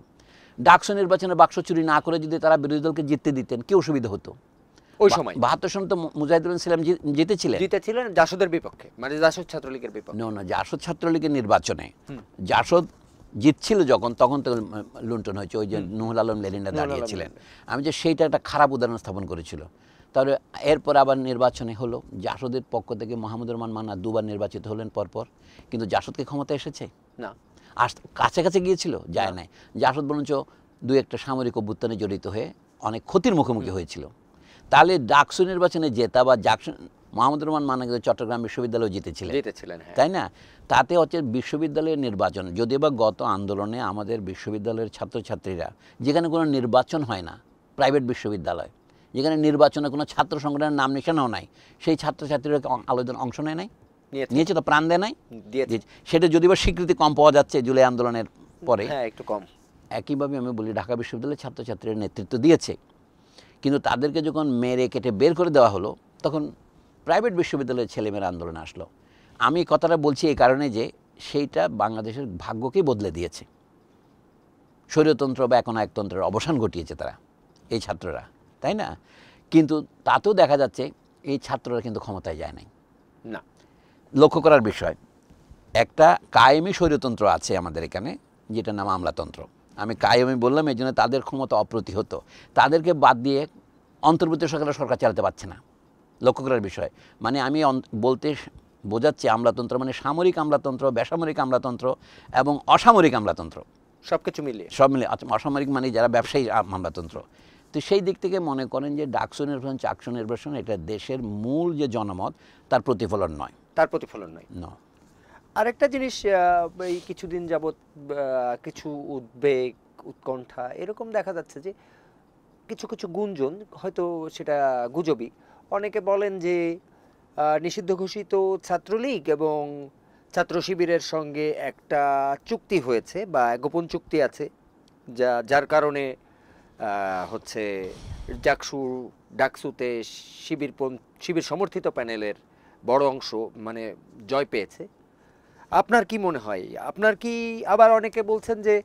ডাকসু নির্বাচনে বাক্স চুরি না করে যদি তারা বিরোধী দলকে জিততে দিতেন, কি অসুবিধা হতো? ওই সময় 72 সনে তো মুজাহিদুল ইসলাম জিতেছিলেন জাসদের বিপক্ষে, মানে জাসদ ছাত্রলীগের বিপক্ষে। না, জাসদ ছাত্রলীগের নির্বাচনে জাসদ জিতছিল যখন, তখন তো লুণ্ঠন হয়েছে। ওই যে নুহুল আলম লেলিনা দাঁড়িয়েছিলেন। আমি যে সেইটা একটা খারাপ উদাহরণ স্থাপন করেছিল। তাহলে এরপর আবার নির্বাচনে হলো, জাসদের পক্ষ থেকে মোহাম্মদুর রহমান মান্না 2বার নির্বাচিত হলেন পরপর। কিন্তু জাসদকে ক্ষমতা এসেছে না, কাছাকাছি গিয়েছিল, যায় নাই। জাসদ বরঞ্চ 2-1টা সামরিক অভ্যুত্থানে জড়িত হয়ে অনেক ক্ষতির মুখোমুখি হয়েছিল। তাহলে ডাকসু নির্বাচনে জেতা বা মোহাম্মদুর রহমান মান্না কিন্তু চট্টগ্রাম বিশ্ববিদ্যালয় জিতেছিলেন, তাই না? তাতে হচ্ছে বিশ্ববিদ্যালয়ের নির্বাচন, যদিও বা গত আন্দোলনে আমাদের বিশ্ববিদ্যালয়ের ছাত্রছাত্রীরা, যেখানে কোনো নির্বাচন হয় না, প্রাইভেট বিশ্ববিদ্যালয় যেখানে নির্বাচনে কোনো ছাত্র সংগঠনের নাম নিশানাও নাই, সেই ছাত্রছাত্রীরা আলোচনা অংশ নেয় নাই, নিয়েছে তো, প্রাণ দেয় নাই। সেটা যদিও বা স্বীকৃতি কম পাওয়া যাচ্ছে জুলাই আন্দোলনের পরে, একটু কম। একইভাবে আমি বলি ঢাকা বিশ্ববিদ্যালয়ের ছাত্রছাত্রীরা নেতৃত্ব দিয়েছে, কিন্তু তাদেরকে যখন মেরে কেটে বের করে দেওয়া হলো, তখন প্রাইভেট বিশ্ববিদ্যালয়ের ছেলেমেয়েরা আন্দোলনে আসলো। আমি কথাটা বলছি এই কারণে যে সেইটা বাংলাদেশের ভাগ্যকেই বদলে দিয়েছে। স্বৈরতন্ত্র বা একনায়কতন্ত্রের অবসান ঘটিয়েছে তারা, এই ছাত্ররা, তাই না? কিন্তু তাতেও দেখা যাচ্ছে এই ছাত্ররা কিন্তু ক্ষমতায় যায় নাই। না, লক্ষ্য করার বিষয়, একটা কায়েমি স্বৈরতন্ত্র আছে আমাদের এখানে, যেটার নাম আমলাতন্ত্র। আমি কায়েমি বললাম এই জন্য তাদের ক্ষমতা অপ্রতিহত। তাদেরকে বাদ দিয়ে অন্তর্বর্তী সরকার চালাতে পারছে না। লক্ষ্য করার বিষয়, মানে আমি বলতে বোঝাচ্ছে আমলাতন্ত্র মানে সামরিক আমলাতন্ত্র, বেসামরিক আমলাতন্ত্র এবং অসামরিক আমলাতন্ত্র, সবকিছু মিলিয়ে। সব মিলে। অসামরিক মানে যারা ব্যবসায়ী আমলাতন্ত্র। তো সেই দিক থেকে মনে করেন যে ডাকসু নির্বাচন, চাকসু নির্বাচন এটা দেশের মূল যে জনমত তার প্রতিফলন নয়। তার প্রতিফলন নয়। আরেকটা জিনিস, এই কিছুদিন যাবৎ কিছু উদ্বেগ, উৎকণ্ঠা এরকম দেখা যাচ্ছে যে কিছু কিছু গুঞ্জন, হয়তো সেটা গুজবই, অনেকে বলেন যে নিষিদ্ধ ঘোষিত ছাত্রলীগ এবং ছাত্র শিবিরের সঙ্গে একটা চুক্তি হয়েছে বা গোপন চুক্তি আছে, যার কারণে হচ্ছে ডাকসুতে শিবির সমর্থিত প্যানেলের বড় অংশ মানে জয় পেয়েছে। আপনার কি মনে হয়? আপনার কি, আবার অনেকে বলছেন যে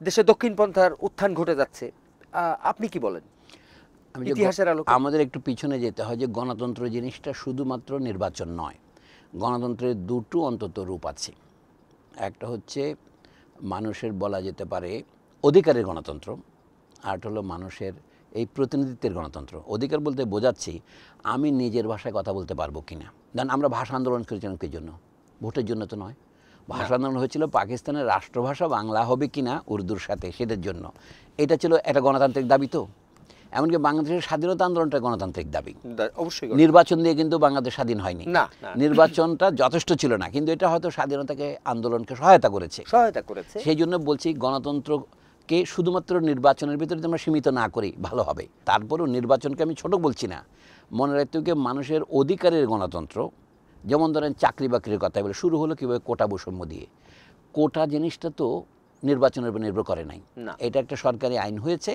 দেশে দক্ষিণপন্থার উত্থান ঘটে যাচ্ছে, আপনি কি বলেন ইতিহাসের আলোকে? আমাদের একটু পিছনে যেতে হয় যে গণতন্ত্র জিনিসটা শুধুমাত্র নির্বাচন নয়। গণতন্ত্রের দুটো অন্তত রূপ আছে। একটা হচ্ছে মানুষের বলা যেতে পারে অধিকারের গণতন্ত্র, আর হলো মানুষের এই প্রতিনিধিত্বের গণতন্ত্র। অধিকার বলতে বোঝাচ্ছি আমি নিজের ভাষায় কথা বলতে পারবো কিনা। দেন আমরা ভাষা আন্দোলন করেছিলাম কি জন্য? ভোটের জন্য তো নয়। ভাষা আন্দোলন হয়েছিল পাকিস্তানের রাষ্ট্রভাষা বাংলা হবে কিনা উর্দুর সাথে, সেটার জন্য। এটা ছিল একটা গণতান্ত্রিক দাবি। তো এমনকি বাংলাদেশের স্বাধীনতা অংশটা গণতান্ত্রিক দাবি। অবশ্যই নির্বাচন দিয়ে কিন্তু বাংলাদেশ স্বাধীন হয়নি, না, নির্বাচনটা যথেষ্ট ছিল না, কিন্তু এটা হয়তো স্বাধীনতাকে, আন্দোলনকে সহায়তা করেছে। সেই জন্য বলছি গণতন্ত্রকে শুধুমাত্র নির্বাচনের ভিতরে আমরা সীমিত না করি ভালো হবে। তারপরেও নির্বাচনকে আমি ছোট বলছি না, মনে রাখতে হবে মানুষের অধিকারের গণতন্ত্র। যেমন ধরেন চাকরি বাকরির কথা বলে শুরু হলো কীভাবে কোটা বৈষম্য দিয়ে। কোটা জিনিসটা তো নির্বাচনের উপর নির্ভর করে নাই, এটা একটা সরকারি আইন হয়েছে।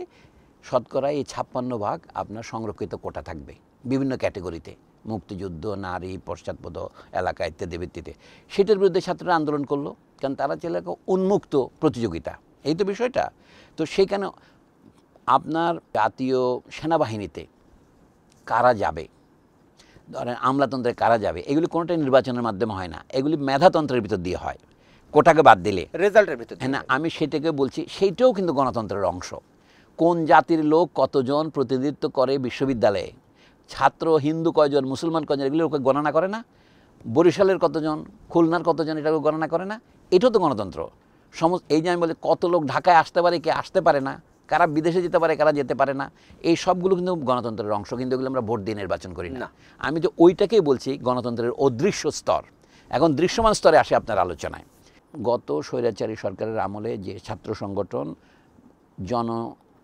শতকরা এই 56% আপনার সংরক্ষিত কোটা থাকবে বিভিন্ন ক্যাটেগরিতে, মুক্তিযুদ্ধ, নারী, পশ্চাৎপদ এলাকা ইত্যাদি ভিত্তিতে। সেটার বিরুদ্ধে ছাত্ররা আন্দোলন করলো, কারণ তারা ছিল একটা উন্মুক্ত প্রতিযোগিতা, এই তো বিষয়টা। তো সেইখানে আপনার জাতীয় সেনাবাহিনীতে কারা যাবে, ধরেন আমলাতন্ত্রে কারা যাবে, এগুলি কোনোটাই নির্বাচনের মাধ্যমে হয় না, এগুলি মেধাতন্ত্রের ভিতর দিয়ে হয়, কোটাকে বাদ দিলে রেজাল্টের ভিতর। হ্যাঁ না, আমি সেটাকে বলছি সেইটাও কিন্তু গণতন্ত্রের অংশ। কোন জাতির লোক কতজন প্রতিনিধিত্ব করে বিশ্ববিদ্যালয়ে, ছাত্র হিন্দু কয়জন, মুসলমান কয়জন, এগুলো ওকে গণনা করে না? বরিশালের কতজন, খুলনার কতজন, এটাকে গণনা করে না? এটাও তো গণতন্ত্র। এই যে আমি বলি কত লোক ঢাকায় আসতে পারে, কে আসতে পারে না, কারা বিদেশে যেতে পারে, কারা যেতে পারে না, এই সবগুলো কিন্তু গণতন্ত্রের অংশ। কিন্তু এগুলো আমরা ভোট দিয়ে নির্বাচন করি না। আমি তো ওইটাকেই বলছি গণতন্ত্রের অদৃশ্য স্তর। এখন দৃশ্যমান স্তরে আসে আপনার আলোচনায়। গত স্বৈরাচারী সরকারের আমলে যে ছাত্র সংগঠন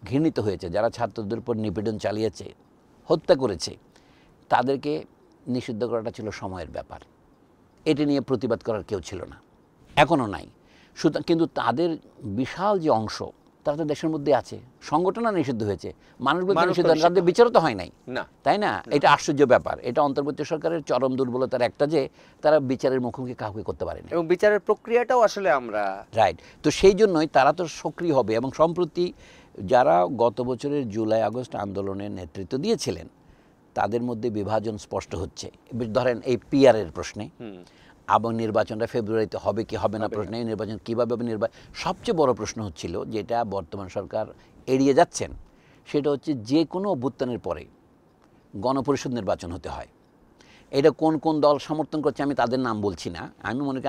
ঘৃণিত হয়েছে, যারা ছাত্রদের উপর নিপীড়ন চালিয়েছে, হত্যা করেছে, তাদেরকে নিষিদ্ধ করাটা ছিল সময়ের ব্যাপার। এটি নিয়ে প্রতিবাদ করার কেউ ছিল না, এখনও নাই। সুতরাং কিন্তু তাদের বিশাল যে অংশ, তারা তো দেশের মধ্যে আছে, সংগঠনও নিষিদ্ধ হয়েছে, মানুষ বলতে নিষিদ্ধ, তাদের বিচারও তো হয় নাই, তাই না? এটা আশ্চর্য ব্যাপার। এটা অন্তর্বর্তী সরকারের চরম দুর্বলতার একটা, যে তারা বিচারের মুখোমুখি কাউকে করতে পারেনি, এবং বিচারের প্রক্রিয়াটাও আসলে আমরা রাইট। তো সেই জন্যই তারা তো সক্রিয় হবে। এবং সম্প্রতি যারা গত বছরের জুলাই আগস্ট আন্দোলনের নেতৃত্ব দিয়েছিলেন, তাদের মধ্যে বিভাজন স্পষ্ট হচ্ছে। ধরেন এই পিআরের প্রশ্নে, এবং নির্বাচনটা ফেব্রুয়ারিতে হবে কি হবে না প্রশ্নে, নির্বাচন কীভাবে হবে, সবচেয়ে বড় প্রশ্ন হচ্ছিল, যেটা বর্তমান সরকার এড়িয়ে যাচ্ছেন, সেটা হচ্ছে যে কোনো অভ্যুত্থানের পরে গণপরিষদ নির্বাচন হতে হয়। এটা কোন কোন দল সমর্থন করছে আমি তাদের নাম বলছি না।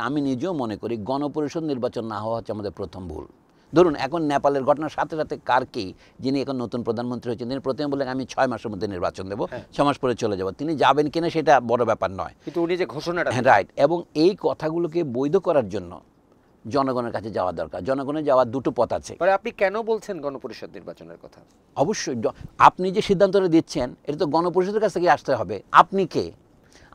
আমি নিজেও মনে করি গণপরিষদ নির্বাচন না হওয়া হচ্ছে আমাদের প্রথম ভুল। ধরুন এখন নেপালের ঘটনার সাথে সাথে কারকি, যিনি এখন নতুন প্রধানমন্ত্রী হয়েছেন, তিনি প্রথমে বললেন আমি 6 মাসের মধ্যে নির্বাচন দেবো, 6 মাস পরে চলে যাব। তিনি যাবেন কিনা সেটা বড় ব্যাপার নয়, কিন্তু উনি যে ঘোষণাটা, রাইট। এবং এই কথাগুলোকে বৈধ করার জন্য জনগণের কাছে যাওয়া দরকার। জনগণের যাওয়ার দুটো পথ আছে। আপনি কেন বলছেন গণপরিষদ নির্বাচনের কথা? অবশ্যই আপনি যে সিদ্ধান্তটা দিচ্ছেন, এটা তো গণপরিষদের কাছ থেকে আসতে হবে। আপনি কে?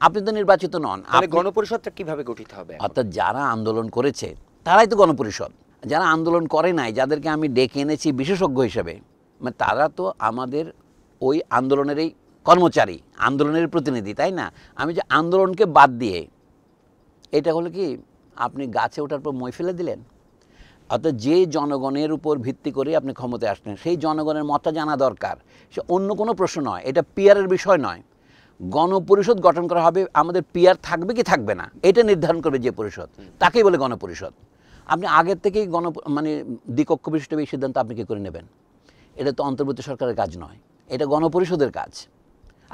আপনি তো নির্বাচিত নন। গণপরিষদটা কিভাবে গঠিত হবে? অর্থাৎ যারা আন্দোলন করেছে তারাই তো গণপরিষদ। যারা আন্দোলন করে নাই, যাদেরকে আমি ডেকে এনেছি বিশেষজ্ঞ হিসেবে, মানে তারা তো আমাদের ওই আন্দোলনেরই কর্মচারী, আন্দোলনের প্রতিনিধি, তাই না? আমি যে আন্দোলনকে বাদ দিয়ে, এটা হলো কি আপনি গাছে ওঠার পর মই ফেলে দিলেন। অর্থাৎ যে জনগণের উপর ভিত্তি করে আপনি ক্ষমতায় আসলেন, সেই জনগণের মতটা জানা দরকার। সে অন্য কোনো প্রশ্ন নয়, এটা পিয়ারের বিষয় নয়। গণপরিষদ গঠন করা হবে, আমাদের পিয়ার থাকবে কি থাকবে না এটা নির্ধারণ করবে যে পরিষদ, তাকেই বলে গণপরিষদ। আপনি আগের থেকেই দ্বিকক্ষ বিশিষ্ট এই সিদ্ধান্ত আপনি কি করে নেবেন? এটা তো অন্তর্বর্তী সরকারের কাজ নয়, এটা গণপরিষদের কাজ।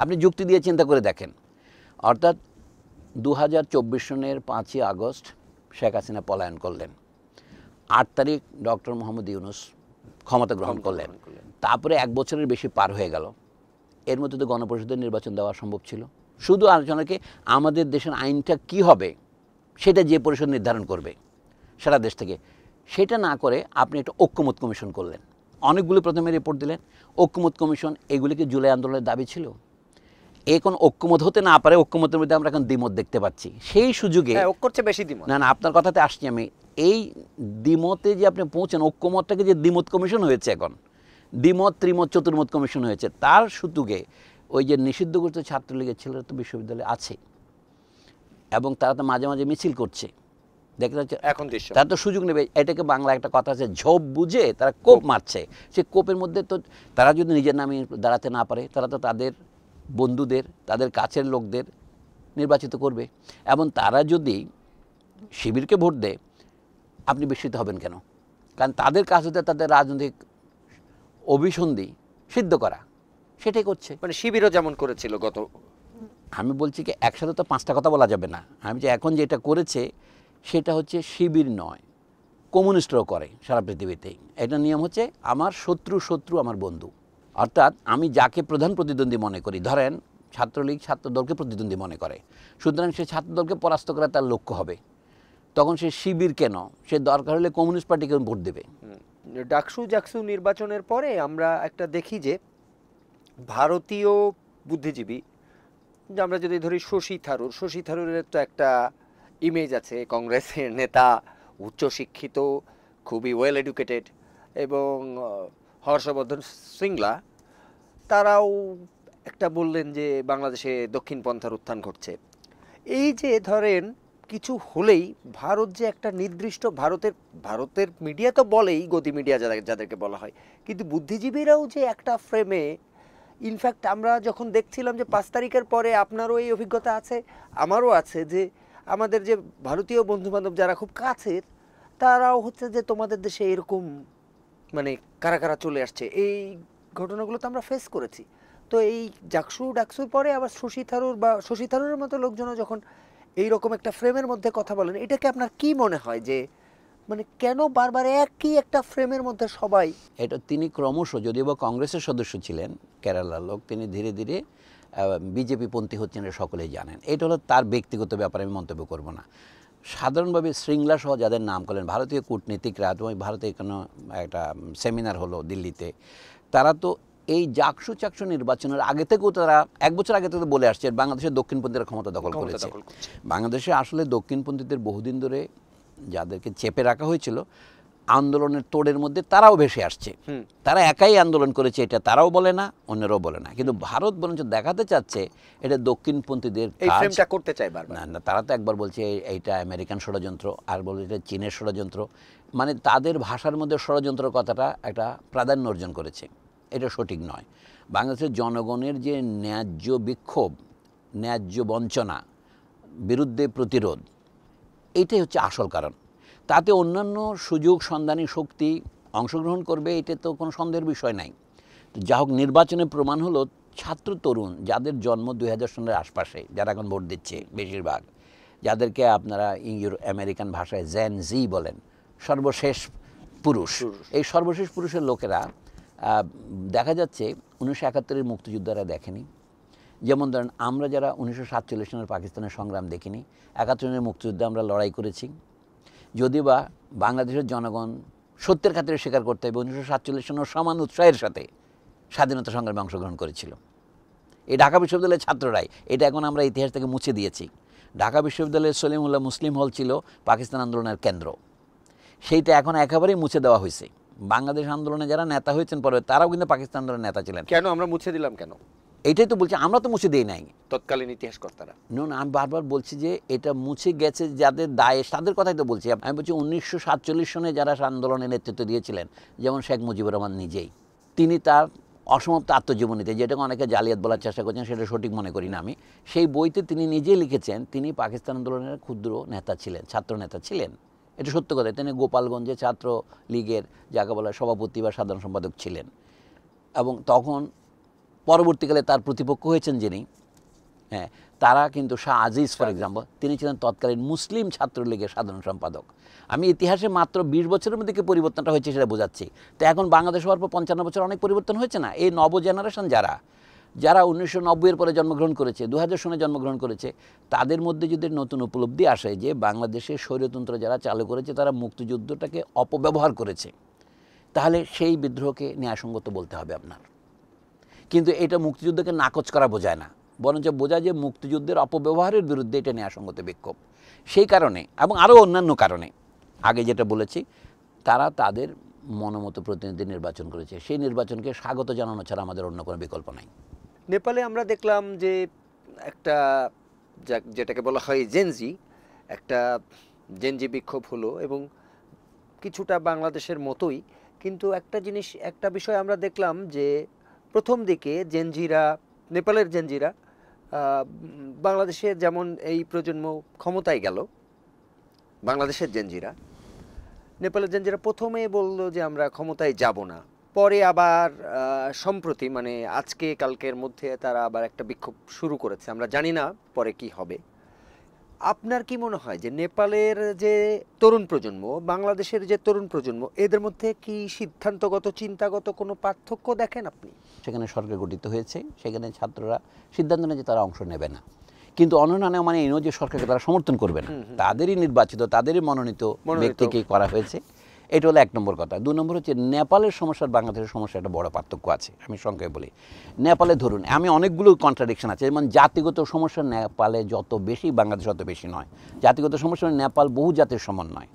আপনি যুক্তি দিয়ে চিন্তা করে দেখেন। অর্থাৎ 2024 সনের 5ই আগস্ট শেখ হাসিনা পলায়ন করলেন। 8 তারিখ ডক্টর মোহাম্মদ ইউনূস ক্ষমতা গ্রহণ করলেন। তারপরে 1 বছরের বেশি পার হয়ে গেল। এর মধ্যে তো গণপরিষদের নির্বাচন দেওয়া সম্ভব ছিল। শুধু আলোচনাকে আমাদের দেশের আইনটা কি হবে সেটা যে পরিষদ নির্ধারণ করবে সারা দেশ থেকে, সেটা না করে আপনি একটা ঐক্যমত কমিশন করলেন। অনেকগুলো প্রথমে রিপোর্ট দিলেন। ঐক্যমত কমিশন এগুলিকে জুলাই আন্দোলনের দাবি ছিল। এখন ঐক্যমত হতে না পারে, ঐক্যমতের মধ্যে আমরা এখন দ্বিমত দেখতে পাচ্ছি। সেই সুযোগে ঐক্যের বেশি দ্বিমত না, আপনার কথাতে আসছি আমি। এই দ্বিমতে যে আপনি পৌঁছেন, ঐক্যমতটাকে যে দ্বিমত কমিশন হয়েছে, এখন দ্বিমত ত্রিমত চতুর্মত কমিশন হয়েছে, তার সুযোগে ওই যে নিষিদ্ধ করতে ছাত্রলীগের ছেলেরা তো বিশ্ববিদ্যালয়ে আছে এবং তারা তো মাঝে মাঝে মিছিল করছে, দেখা যাচ্ছে এখন তারা তো সুযোগ নেবে। এটাকে বাংলা একটা কথা আছে, ঝোপ বুঝে তারা কোপ মারছে। সে কোপের মধ্যে তো তারা যদি নিজের নামে দাঁড়াতে না পারে, তারা তো তাদের বন্ধুদের, তাদের কাছের লোকদের নির্বাচিত করবে। এবং তারা যদি শিবিরকে ভোট দেয়, আপনি বিস্মিত হবেন কেন? কারণ তাদের কাজ হতে তাদের রাজনৈতিক অভিসন্ধি সিদ্ধ করা, সেটাই করছে। মানে শিবিরও যেমন করেছিল গত। আমি বলছি কি, একসাথে তো 5টা কথা বলা যাবে না। আমি যে এখন যেটা করেছে সেটা হচ্ছে শিবির নয়, কমিউনিস্টরাও করে সারা পৃথিবীতেই। এটা নিয়ম হচ্ছে আমার শত্রু শত্রু আমার বন্ধু। অর্থাৎ আমি যাকে প্রধান প্রতিদ্বন্দ্বী মনে করি, ধরেন ছাত্রলীগ ছাত্রদলকে প্রতিদ্বন্দ্বী মনে করে, সুতরাং সে ছাত্রদলকে পরাস্ত করা তার লক্ষ্য হবে। তখন সে শিবির কেন, সে দরকার হলে কমিউনিস্ট পার্টিকে ভোট দেবে। ডাকসু নির্বাচনের পরে আমরা একটা দেখি যে ভারতীয় বুদ্ধিজীবী, আমরা যদি ধরি শশী থারুরের তো একটা ইমেজ আছে, কংগ্রেসের নেতা, উচ্চশিক্ষিত, খুবই ওয়েল এডুকেটেড, এবং হর্ষবর্ধন শ্রিংলা, তারাও একটা বললেন যে বাংলাদেশে দক্ষিণপন্থার উত্থান ঘটছে। এই যে ধরেন কিছু হলেই ভারত যে একটা নির্দিষ্ট ভারতের মিডিয়া তো বলেই, গদি মিডিয়া যাদেরকে বলা হয়, কিন্তু বুদ্ধিজীবীরাও যে একটা ফ্রেমে, ইনফ্যাক্ট আমরা যখন দেখছিলাম যে 5 তারিখের পরে, আপনারও এই অভিজ্ঞতা আছে, আমারও আছে, যে আমাদের যে ভারতীয় বন্ধুবান্ধব যারা খুব কাছের, তারাও হচ্ছে যে তোমাদের দেশে এরকম মানে কারা কারা চলে আসছে, এই ঘটনাগুলো তো আমরা ফেস করেছি। তো এই ডাকসুর পরে আবার শশী থারুরের মতো লোকজনও যখন এইরকম একটা ফ্রেমের মধ্যে কথা বলেন, এটাকে আপনার কি মনে হয় যে মানে কেন বারবার একই একটা ফ্রেমের মধ্যে সবাই? এটা তিনি ক্রমশ, যদিও বা কংগ্রেসের সদস্য ছিলেন, কেরালার লোক, তিনি ধীরে ধীরে বিজেপি পন্থী হচ্ছেন, এটা সকলেই জানেন। এটা হলো তার ব্যক্তিগত ব্যাপারে, আমি মন্তব্য করব না। সাধারণভাবে শৃঙ্খলা সহ যাদের নাম করলেন, ভারতীয় কূটনীতিকরা, ভারতে কোনো একটা সেমিনার হলো দিল্লিতে, তারা তো এই চাকসু নির্বাচনের আগে থেকেও, তারা 1 বছর আগে থেকে বলে আসছে বাংলাদেশের দক্ষিণপন্থীরা ক্ষমতা দখল করেছে। বাংলাদেশে আসলে দক্ষিণপন্থীদের বহুদিন ধরে যাদেরকে চেপে রাখা হয়েছিল আন্দোলনের তোড়ের মধ্যে, তারাও ভেসে আসছে। তারা একাই আন্দোলন করেছে, এটা তারাও বলে না, অন্যরাও বলে না। কিন্তু ভারত বরঞ্চ দেখাতে চাচ্ছে এটা দক্ষিণপন্থীদের কাজ করতে চায় বারবার। না, তারা তো একবার বলছে এইটা আমেরিকান ষড়যন্ত্র, আর বলছে এটা চীনের ষড়যন্ত্র। মানে তাদের ভাষার মধ্যে ষড়যন্ত্র কথাটা একটা প্রাধান্য অর্জন করেছে। এটা সঠিক নয়। বাংলাদেশের জনগণের যে ন্যায্য বিক্ষোভ, ন্যায্য বঞ্চনা, বিরুদ্ধে প্রতিরোধ, এইটাই হচ্ছে আসল কারণ। তাতে অন্যান্য সুযোগ সন্ধানী শক্তি অংশগ্রহণ করবে, এটা তো কোনো সন্দেহের বিষয় নাই। যা হোক, নির্বাচনে প্রমাণ হলো ছাত্র তরুণ যাদের জন্ম 2000 সনের আশপাশে, যারা এখন ভোট দিচ্ছে বেশিরভাগ, যাদেরকে আপনারা আমেরিকান ভাষায় জেন জি বলেন, সর্বশেষ পুরুষ, এই সর্বশেষ পুরুষের লোকেরা দেখা যাচ্ছে 1971-এর মুক্তিযোদ্ধারা দেখেনি। যেমন ধরেন আমরা যারা 1947 সনের পাকিস্তানের সংগ্রাম দেখিনি, 71 সনের মুক্তিযুদ্ধে আমরা লড়াই করেছি। যদিও বা বাংলাদেশের জনগণ সত্যের খাতিরে স্বীকার করতে হবে 1947 সনের সমান উৎসাহের সাথে স্বাধীনতা সংগ্রামে অংশগ্রহণ করেছিল এই ঢাকা বিশ্ববিদ্যালয়ের ছাত্ররাই। এটা এখন আমরা ইতিহাস থেকে মুছে দিয়েছি। ঢাকা বিশ্ববিদ্যালয়ের সলিমুল্লাহ মুসলিম হল ছিল পাকিস্তান আন্দোলনের কেন্দ্র, সেইটা এখন একেবারেই মুছে দেওয়া হয়েছে। বাংলাদেশ আন্দোলনে যারা নেতা হয়েছেন পরে, তারাও কিন্তু পাকিস্তান আন্দোলনের নেতা ছিলেন। কেন আমরা মুছে দিলাম কেন? এইটাই তো বলছি, আমরা তো মুছে দিই নাই, তৎকালীন ইতিহাসকর্তারা। না, আমি বারবার বলছি যে এটা মুছে গেছে যাদের দায়ে, তাদের কথাই তো বলছি। আমি বলছি 1947 সনে যারা আন্দোলনের নেতৃত্ব দিয়েছিলেন, যেমন শেখ মুজিবুর রহমান নিজেই, তিনি তার অসমাপ্ত আত্মজীবনীতে, যেটাকে অনেকে জালিয়াত বলার চেষ্টা করছেন, সেটা সঠিক মনে করি না আমি, সেই বইতে তিনি নিজেই লিখেছেন তিনি পাকিস্তান আন্দোলনের ক্ষুদ্র নেতা ছিলেন, ছাত্র নেতা ছিলেন। এটা সত্য কথা। তিনি গোপালগঞ্জে ছাত্র লীগের যাকে বলা সভাপতি বা সাধারণ সম্পাদক ছিলেন, এবং তখন পরবর্তীকালে তার প্রতিপক্ষ হয়েছেন যিনি, তারা কিন্তু শাহ আজিজ ফর এক্সাম্পল, তিনি ছিলেন তৎকালীন মুসলিম ছাত্রলীগের সাধারণ সম্পাদক। আমি ইতিহাসে মাত্র 20 বছরের মধ্যে কি পরিবর্তনটা হয়েছে সেটা বোঝাচ্ছি। তো এখন বাংলাদেশ হওয়ার পর 55 বছর অনেক পরিবর্তন হয়েছে না? এই নব জেনারেশন যারা 1990-এর পরে জন্মগ্রহণ করেছে, 2000 সনে জন্মগ্রহণ করেছে, তাদের মধ্যে যদি নতুন উপলব্ধি আসে যে বাংলাদেশের স্বৈরতন্ত্র যারা চালু করেছে তারা মুক্তিযুদ্ধটাকে অপব্যবহার করেছে, তাহলে সেই বিদ্রোহকে ন্যায়সঙ্গত বলতে হবে আপনার। কিন্তু এটা মুক্তিযুদ্ধকে নাকচ করা বোঝায় না, বরঞ্চ বোঝায় যে মুক্তিযুদ্ধের অপব্যবহারের বিরুদ্ধে এটা ন্যায়সঙ্গত বিক্ষোভ। সেই কারণে এবং আরও অন্যান্য কারণে আগে যেটা বলেছি, তারা তাদের মনোমতো প্রতিনিধি নির্বাচন করেছে। সেই নির্বাচনকে স্বাগত জানানো ছাড়া আমাদের অন্য কোনো বিকল্প নাই। নেপালে আমরা দেখলাম যে একটা যেটাকে বলা হয় একটা জেনজি বিক্ষোভ হলো এবং কিছুটা বাংলাদেশের মতোই, কিন্তু একটা বিষয় আমরা দেখলাম যে প্রথম দিকে নেপালের জেনজিরা বাংলাদেশে যেমন এই প্রজন্ম ক্ষমতায় গেল, বাংলাদেশের নেপালের জেনজিরা প্রথমে বললো যে আমরা ক্ষমতায় যাব না, পরে আবার সম্প্রতি মানে আজকে কালকের মধ্যে তারা আবার একটা বিক্ষোভ শুরু করেছে। আমরা জানি না পরে কি হবে। আপনার কি মনে হয় যে নেপালের যে তরুণ প্রজন্ম, বাংলাদেশের যে তরুণ প্রজন্ম, এদের মধ্যে কি সিদ্ধান্তগত চিন্তাগত কোনো পার্থক্য দেখেন আপনি? সেখানে সরকার গঠিত হয়েছে, সেখানে ছাত্ররা সিদ্ধান্ত নেয় যে তারা অংশ নেবে না, কিন্তু অনন্যা মানে এই নয় যে সরকারকে তারা সমর্থন করবে না, তাদেরই নির্বাচিত তাদেরই মনোনীত ব্যক্তিকেই করা হয়েছে। এটা হলো 1 নম্বর কথা। 2 নম্বর হচ্ছে নেপালের সমস্যা আর বাংলাদেশের সমস্যা একটা বড় পার্থক্য আছে। আমি সংক্ষেপে বলি, নেপালে ধরুন আমি অনেকগুলো কন্ট্রাডিকশন আছে, যেমন জাতিগত সমস্যা নেপালে যত বেশি বাংলাদেশ অত বেশি নয়। জাতিগত সমস্যা নেপাল বহু জাতির সমন্বয়।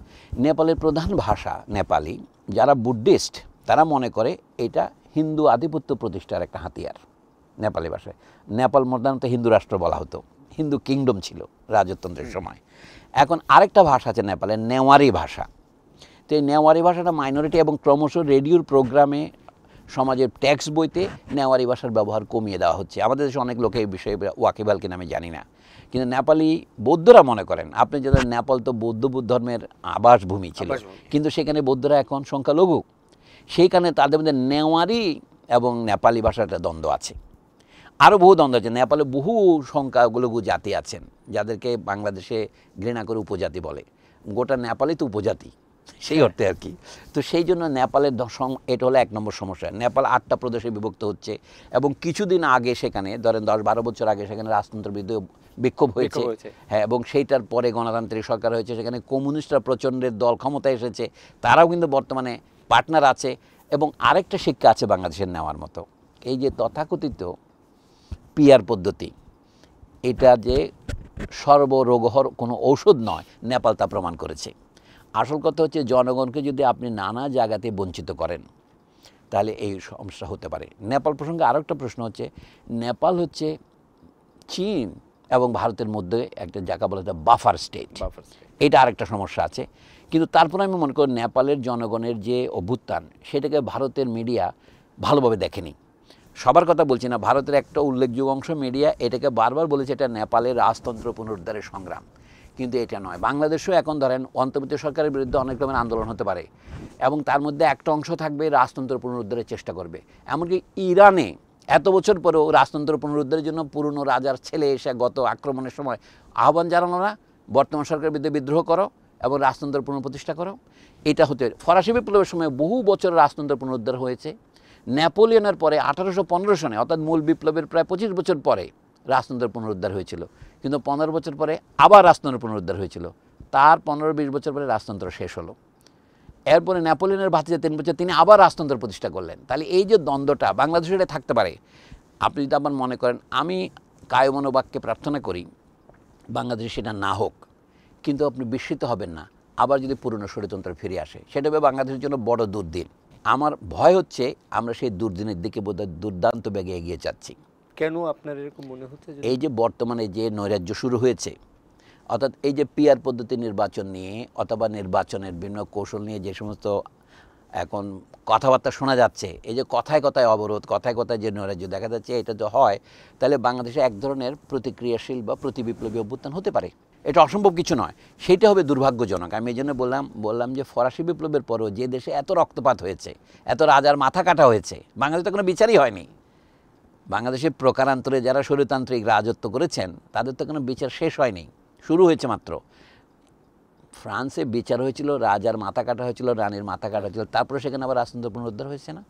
নেপালের প্রধান ভাষা নেপালি। যারা বুদ্ধিস্ট তারা মনে করে এটা হিন্দু আধিপত্য প্রতিষ্ঠার একটা হাতিয়ার। নেপালি ভাষায় নেপাল প্রধানত হিন্দু রাষ্ট্র বলা হতো, হিন্দু কিংডম ছিল রাজতন্ত্রের সময়। এখন আরেকটা ভাষা আছে নেপালের, নেওয়ারি ভাষা। তো এই নেওয়ারি ভাষাটা মাইনরিটি এবং ক্রমশ রেডিওর প্রোগ্রামে সমাজের টেক্সট বইতে নেওয়ারি ভাষার ব্যবহার কমিয়ে দেওয়া হচ্ছে। আমাদের দেশে অনেক লোকে এই বিষয়ে ওয়াকিবহাল কিনা আমি জানি না, কিন্তু নেপালি বৌদ্ধরা মনে করেন, আপনি যদি নেপাল তো বৌদ্ধ ধর্মের আবাসভূমি ছিল, কিন্তু সেখানে বৌদ্ধরা এখন সংখ্যালঘু, সেই কারণে তাদের মধ্যে নেওয়ারি এবং নেপালি ভাষাটা দ্বন্দ্ব আছে। আরও বহু দ্বন্দ্ব আছে। নেপালে বহু সংখ্যালঘু জাতি আছেন যাদেরকে বাংলাদেশে ঘৃণা করে উপজাতি বলে। গোটা নেপালই তো উপজাতি সেই অর্থে আর কি। তো সেই জন্য নেপালের এটা হলো 1 নম্বর সমস্যা। নেপাল 8টা প্রদেশে বিভক্ত হচ্ছে এবং কিছুদিন আগে সেখানে ধরেন 10-12 বছর আগে সেখানে রাজতন্ত্রের বিরুদ্ধে বিক্ষোভ হয়েছে। হ্যাঁ, এবং সেইটার পরে গণতান্ত্রিক সরকার হয়েছে, সেখানে কমিউনিস্টরা প্রচণ্ডের দল ক্ষমতায় এসেছে, তারাও কিন্তু বর্তমানে পার্টনার আছে। এবং আরেকটা শিক্ষা আছে বাংলাদেশের নেওয়ার মতো, এই যে তথাকথিত পিআর পদ্ধতি, এটা যে সর্বরোগহর কোনো ঔষধ নয়, নেপাল তা প্রমাণ করেছে। আসল কথা হচ্ছে জনগণকে যদি আপনি নানা জায়গাতে বঞ্চিত করেন তাহলে এই সমস্যা হতে পারে। নেপাল প্রসঙ্গে আরও একটা প্রশ্ন হচ্ছে, নেপাল হচ্ছে চীন এবং ভারতের মধ্যে একটা জায়গা বলা যায় বাফার স্টেট, এটা আরেকটা সমস্যা আছে। কিন্তু তারপরে আমি মনে করি নেপালের জনগণের যে অভ্যুত্থান সেটাকে ভারতের মিডিয়া ভালোভাবে দেখেনি। সবার কথা বলছি না, ভারতের একটা উল্লেখযোগ্য অংশ মিডিয়া এটাকে বারবার বলেছে এটা নেপালের রাজতন্ত্র পুনরুদ্ধারের সংগ্রাম, কিন্তু এটা নয়। বাংলাদেশেও এখন ধরেন অন্তর্বর্তী সরকারের বিরুদ্ধে অনেক রকমের আন্দোলন হতে পারে এবং তার মধ্যে একটা অংশ থাকবে রাজতন্ত্র পুনরুদ্ধারের চেষ্টা করবে। এমনকি ইরানে এত বছর পরেও রাজতন্ত্র পুনরুদ্ধারের জন্য পুরনো রাজার ছেলে এসে গত আক্রমণের সময় আহ্বান জানানো না, বর্তমান সরকারের বিরুদ্ধে বিদ্রোহ করো এবং রাজতন্ত্র পুনঃপ্রতিষ্ঠা করো। এটা হতে ফরাসি বিপ্লবের সময় বহু বছর রাজতন্ত্র পুনরুদ্ধার হয়েছে। নেপোলিয়নের পরে 1815 সনে অর্থাৎ মূল বিপ্লবের প্রায় 25 বছর পরে রাজতন্ত্রের পুনরুদ্ধার হয়েছিল, কিন্তু 15 বছর পরে আবার রাজতন্ত্রের পুনরুদ্ধার হয়েছিল। তার 15-20 বছর পরে রাজতন্ত্র শেষ হলো। এরপরে নেপোলিয়নের ভাতিজা 3 বছর তিনি আবার রাজতন্ত্র প্রতিষ্ঠা করলেন। তাহলে এই যে দ্বন্দ্বটা বাংলাদেশে এটা থাকতে পারে। আপনি যদি আবার মনে করেন, আমি কায়মনোবাক্যে প্রার্থনা করি বাংলাদেশে সেটা না হোক, কিন্তু আপনি বিস্মিত হবেন না আবার যদি পুরনো স্বৈরতন্ত্র ফিরে আসে, সেটা হবে বাংলাদেশের জন্য বড় দুর্দিন। আমার ভয় হচ্ছে আমরা সেই দুর্দিনের দিকে বোধহয় দুর্দান্ত বেগে এগিয়ে যাচ্ছি। কেন আপনার এরকম মনে হচ্ছে? এই যে বর্তমানে যে নৈরাজ্য শুরু হয়েছে, অর্থাৎ এই যে পিআর পদ্ধতি নির্বাচন নিয়ে অথবা নির্বাচনের বিভিন্ন কৌশল নিয়ে যে সমস্ত এখন কথাবার্তা শোনা যাচ্ছে, এই যে কথায় কথায় অবরোধ, কথায় কথায় যে নৈরাজ্য দেখা যাচ্ছে, এটা যদি হয় তাহলে বাংলাদেশে এক ধরনের প্রতিক্রিয়াশীল বা প্রতিবিপ্লবী অভ্যুত্থান হতে পারে। এটা অসম্ভব কিছু নয়, সেইটা হবে দুর্ভাগ্যজনক। আমি এই জন্য বললাম যে ফরাসি বিপ্লবের পরও যে দেশে এত রক্তপাত হয়েছে, এত রাজার মাথা কাটা হয়েছে, বাংলাদেশে কোনো বিচারই হয়নি। বাংলাদেশের প্রকারান্তরে যারা স্বৈরতান্ত্রিক রাজত্ব করেছেন তাদের তো কোনো বিচার শেষ হয়নি, শুরু হয়েছে মাত্র। ফ্রান্সে বিচার হয়েছিল, রাজার মাথা কাটা হয়েছিল, রানীর মাথা কাটা হয়েছিল, তারপরে সেখানে আবার রাজতন্ত্র পুনরুদ্ধার হয়েছে না।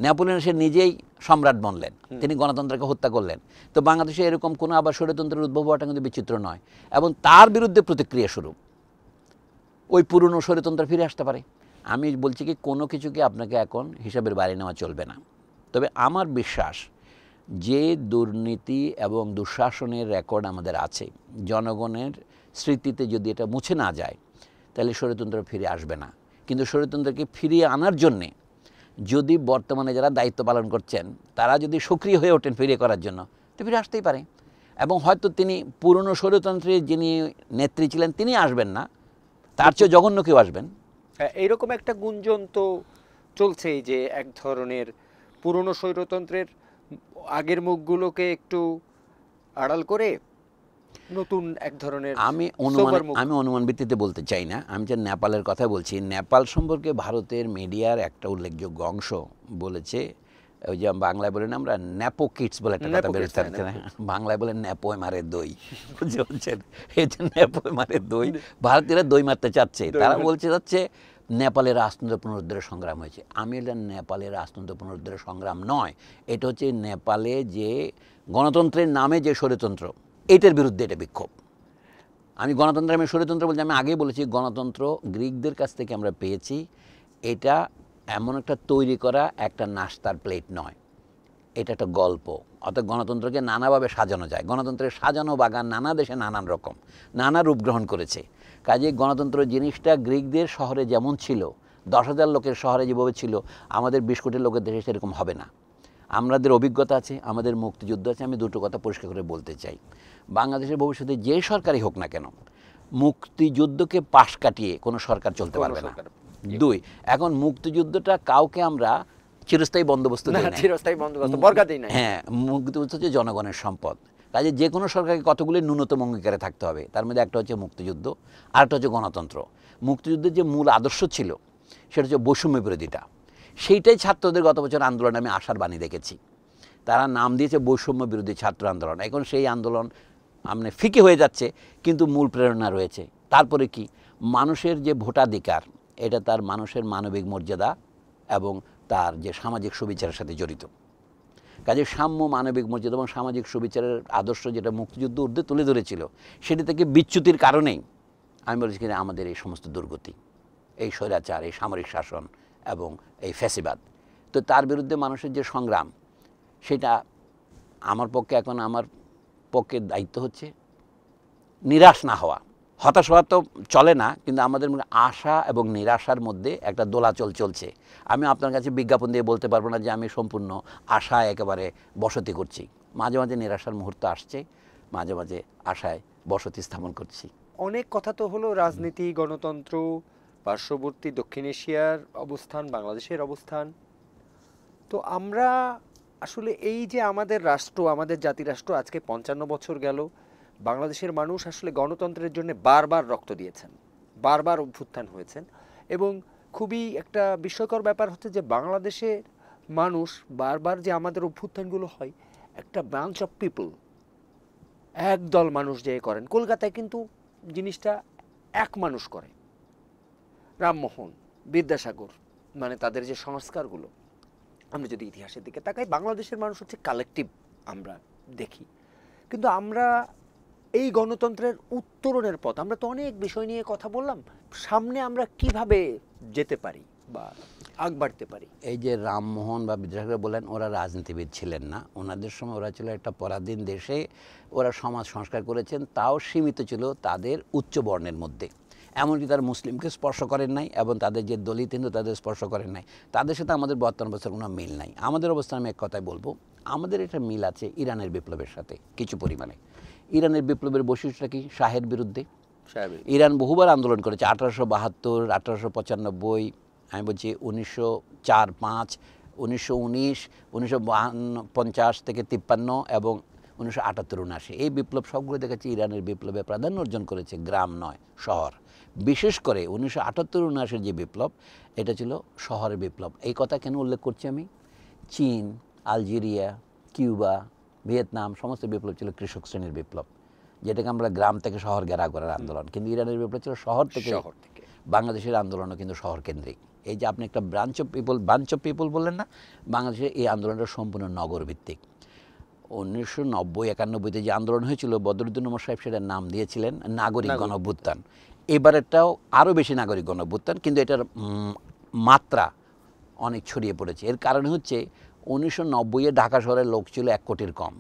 নেপোলিয়ন সে নিজেই সম্রাট বনলেন, তিনি গণতন্ত্রকে হত্যা করলেন। তো বাংলাদেশে এরকম কোনো আবার স্বৈরতন্ত্রের উদ্ভব হওয়াটা কিন্তু বিচিত্র নয়, এবং তার বিরুদ্ধে প্রতিক্রিয়া স্বরূপ ওই পুরনো স্বৈরতন্ত্র ফিরে আসতে পারে। আমি বলছি কি, কোনো কিছুকে আপনাকে এখন হিসাবের বাইরে নেওয়া চলবে না। তবে আমার বিশ্বাস, যে দুর্নীতি এবং দুঃশাসনের রেকর্ড আমাদের আছে, জনগণের স্মৃতিতে যদি এটা মুছে না যায় তাহলে স্বৈরতন্ত্র ফিরে আসবে না। কিন্তু স্বৈরতন্ত্রকে ফিরিয়ে আনার জন্যে যদি বর্তমানে যারা দায়িত্ব পালন করছেন তারা যদি সক্রিয় হয়ে ওঠেন ফিরিয়ে করার জন্য, তো ফিরে আসতেই পারে। এবং হয়তো তিনি পুরনো স্বৈরতন্ত্রের যিনি নেত্রী ছিলেন তিনি আসবেন না, তার চেয়ে জঘন্য কেউ আসবেন। এইরকম একটা গুঞ্জন তো চলছেই যে এক ধরনের পুরনো স্বৈরতন্ত্রের আগের মুখগুলোকে একটু আড়াল করে নতুন এক ধরনের আমি sober মুখ। অনুমান ভিত্তিতে বলতে চাই না, আমি যে নেপালের কথা বলছি, নেপাল সম্পর্কে ভারতের মিডিয়ার একটা উল্লেখযোগ্য অংশ বলেছে, ওই যে বাংলায় বলেন আমরা ন্যাপো কিটস বলে একটা কথা বেরোতে পারছে না, বাংলায় বলে ন্যাপোয় মারে দই, বুঝতে পারছেন? এই যে ন্যাপোয় মারে দই, ভারতীয়রা দই মারতে চাচ্ছে, তারা বলছে যাচ্ছে নেপালের রাজতন্ত্র পুনরুদ্ধারের সংগ্রাম হয়েছে। আমি এটা নেপালের রাজতন্ত্র পুনরুদ্ধারের সংগ্রাম নয়, এটা হচ্ছে নেপালে যে গণতন্ত্রের নামে যে স্বৈরতন্ত্র, এটার বিরুদ্ধে এটা বিক্ষোভ। আমি গণতন্ত্র, আমি স্বৈরতন্ত্র বলছি, আমি আগেই বলেছি গণতন্ত্র গ্রিকদের কাছ থেকে আমরা পেয়েছি। এটা এমন একটা তৈরি করা একটা নাস্তার প্লেট নয়, এটা একটা গল্প। অর্থাৎ গণতন্ত্রকে নানাভাবে সাজানো যায়, গণতন্ত্রের সাজানো বাগান নানা দেশে নানান রকম, নানা রূপ গ্রহণ করেছে। কাজে গণতন্ত্র জিনিসটা গ্রিকদের শহরে যেমন ছিল, 10,000 লোকের শহরে যেভাবে ছিল, আমাদের 20 কোটি লোকের দেশে সেরকম হবে না। আমাদের অভিজ্ঞতা আছে, আমাদের মুক্তিযুদ্ধ আছে। আমি দুটো কথা পরিষ্কার করে বলতে চাই, বাংলাদেশের ভবিষ্যতে যে সরকারই হোক না কেন, মুক্তিযুদ্ধকে পাশ কাটিয়ে কোনো সরকার চলতে পারবে না। 2, এখন মুক্তিযুদ্ধটা কাউকে আমরা চিরস্থায়ী বন্দোবস্ত দিই না, চিরস্থায়ী বন্দোবস্ত বর্গা দেই না। হ্যাঁ, মুক্তিযুদ্ধ হচ্ছে জনগণের সম্পদ। কাজে যে কোনো সরকারকে কতগুলি ন্যূনতম অঙ্গীকারে থাকতে হবে, তার মধ্যে একটা হচ্ছে মুক্তিযুদ্ধ, আরেকটা হচ্ছে গণতন্ত্র। মুক্তিযুদ্ধের যে মূল আদর্শ ছিল সেটা হচ্ছে বৈষম্য বিরোধিতা, সেইটাই ছাত্রদের গত বছর আন্দোলনে আমি আশার বাণী দেখেছি। তারা নাম দিয়েছে বৈষম্য বিরোধী ছাত্র আন্দোলন। এখন সেই আন্দোলন মানে ফিকে হয়ে যাচ্ছে, কিন্তু মূল প্রেরণা রয়েছে। তারপরে কি, মানুষের যে ভোটাধিকার, এটা তার মানুষের মানবিক মর্যাদা এবং তার যে সামাজিক সুবিচারের সাথে জড়িত। কাজে সাম্য, মানবিক মর্যাদা এবং সামাজিক সুবিচারের আদর্শ যেটা মুক্তিযুদ্ধ ঊর্ধ্বে তুলে ধরেছিল, সেটি থেকে বিচ্যুতির কারণেই আমি বলছি কিনা আমাদের এই সমস্ত দুর্গতি, এই স্বৈরাচার, এই সামরিক শাসন এবং এই ফ্যাসিবাদ। তো তার বিরুদ্ধে মানুষের যে সংগ্রাম, সেটা আমার পক্ষে দায়িত্ব হচ্ছে নিরাশ না হওয়া। হতাশ হওয়া তো চলে না, কিন্তু আমাদের আশা এবং নিরাশার মধ্যে একটা দোলাচল চলছে। আমি আপনার কাছে বিজ্ঞাপন দিয়ে বলতে পারবো না যে আমি সম্পূর্ণ আশায় একেবারে বসতি করছি। মাঝে মাঝে নিরাশার মুহূর্ত আসছে, মাঝে মাঝে আশায় বসতি স্থাপন করছি। অনেক কথা তো হলো রাজনীতি, গণতন্ত্র, পার্শ্ববর্তী দক্ষিণ এশিয়ার অবস্থান, বাংলাদেশের অবস্থান। তো আমরা আসলে এই যে আমাদের রাষ্ট্র, আমাদের জাতিরাষ্ট্র আজকে 55 বছর গেল, বাংলাদেশের মানুষ আসলে গণতন্ত্রের জন্য বারবার রক্ত দিয়েছেন, বারবার অভ্যুত্থান হয়েছেন। এবং খুবই একটা বিস্ময়কর ব্যাপার হচ্ছে যে বাংলাদেশের মানুষ বারবার যে আমাদের অভ্যুত্থানগুলো হয়, একটা ব্রাঞ্চ অফ পিপল, একদল মানুষ যে করেন। কলকাতায় কিন্তু জিনিসটা এক মানুষ করে, রামমোহন, বিদ্যাসাগর, মানে তাদের যে সংস্কারগুলো, আমরা যদি ইতিহাসের দিকে তাকাই, বাংলাদেশের মানুষ হচ্ছে কালেকটিভ আমরা দেখি। কিন্তু আমরা এই গণতন্ত্রের উত্তরণের পথ, আমরা তো অনেক বিষয় নিয়ে কথা বললাম, সামনে আমরা কিভাবে যেতে পারি বা আগ বাড়তে পারি? এই যে রামমোহন বা বিদ্যাসাগর বলেন, ওরা রাজনীতিবিদ ছিলেন না। ওনাদের সময় ওরা ছিল একটা পরাধীন দেশে, ওরা সমাজ সংস্কার করেছেন, তাও সীমিত ছিল তাদের উচ্চ বর্ণের মধ্যে। এমনকি তারা মুসলিমকে স্পর্শ করেন নাই, এবং তাদের যে দলিত হিন্দু তাদের স্পর্শ করেন নাই। তাদের সাথে আমাদের বর্তমান অবস্থার কোনো মিল নাই। আমাদের অবস্থান আমি এক কথায় বলবো, আমাদের এটা মিল আছে ইরানের বিপ্লবের সাথে কিছু পরিমাণে। ইরানের বিপ্লবের বৈশিষ্ট্যটা কি? শাহের বিরুদ্ধে। ইরান বহুবার আন্দোলন করেছে, 1872, 1895, আমি বলছি 1904, 1905, 1919, 1950 থেকে 53 এবং 1978, 79। এই বিপ্লব সবগুলো দেখেছি ইরানের বিপ্লবে প্রাধান্য অর্জন করেছে, গ্রাম নয় শহর। বিশেষ করে 1978, 79 যে বিপ্লব, এটা ছিল শহরের বিপ্লব। এই কথা কেন উল্লেখ করছি আমি? চীন, আলজেরিয়া, কিউবা, ভিয়েতনাম সমস্ত বিপ্লব ছিল কৃষক শ্রেণীর বিপ্লব, যেটাকে আমরা গ্রাম থেকে শহর ঘেরাও করার আন্দোলন। কিন্তু ইরানের বিপ্লব ছিল শহর থেকে। বাংলাদেশের আন্দোলনও কিন্তু শহর কেন্দ্রিক। এই যে আপনি একটা বাঞ্চ অফ পিপল বললেন না, বাংলাদেশের এই আন্দোলনটা সম্পূর্ণ নগর ভিত্তিক। 1990-91 যে আন্দোলন হয়েছিল, বদরুদ্দীন উমর সাহেব সেটার নাম দিয়েছিলেন নাগরিক গণঅভ্যুত্থান। এবারেরটাও আরও বেশি নাগরিক গণঅভ্যুত্থান, কিন্তু এটার মাত্রা অনেক ছড়িয়ে পড়েছে। এর কারণ হচ্ছে 1990-এ ঢাকা শহরের লোক ছিল 1 কোটির কম,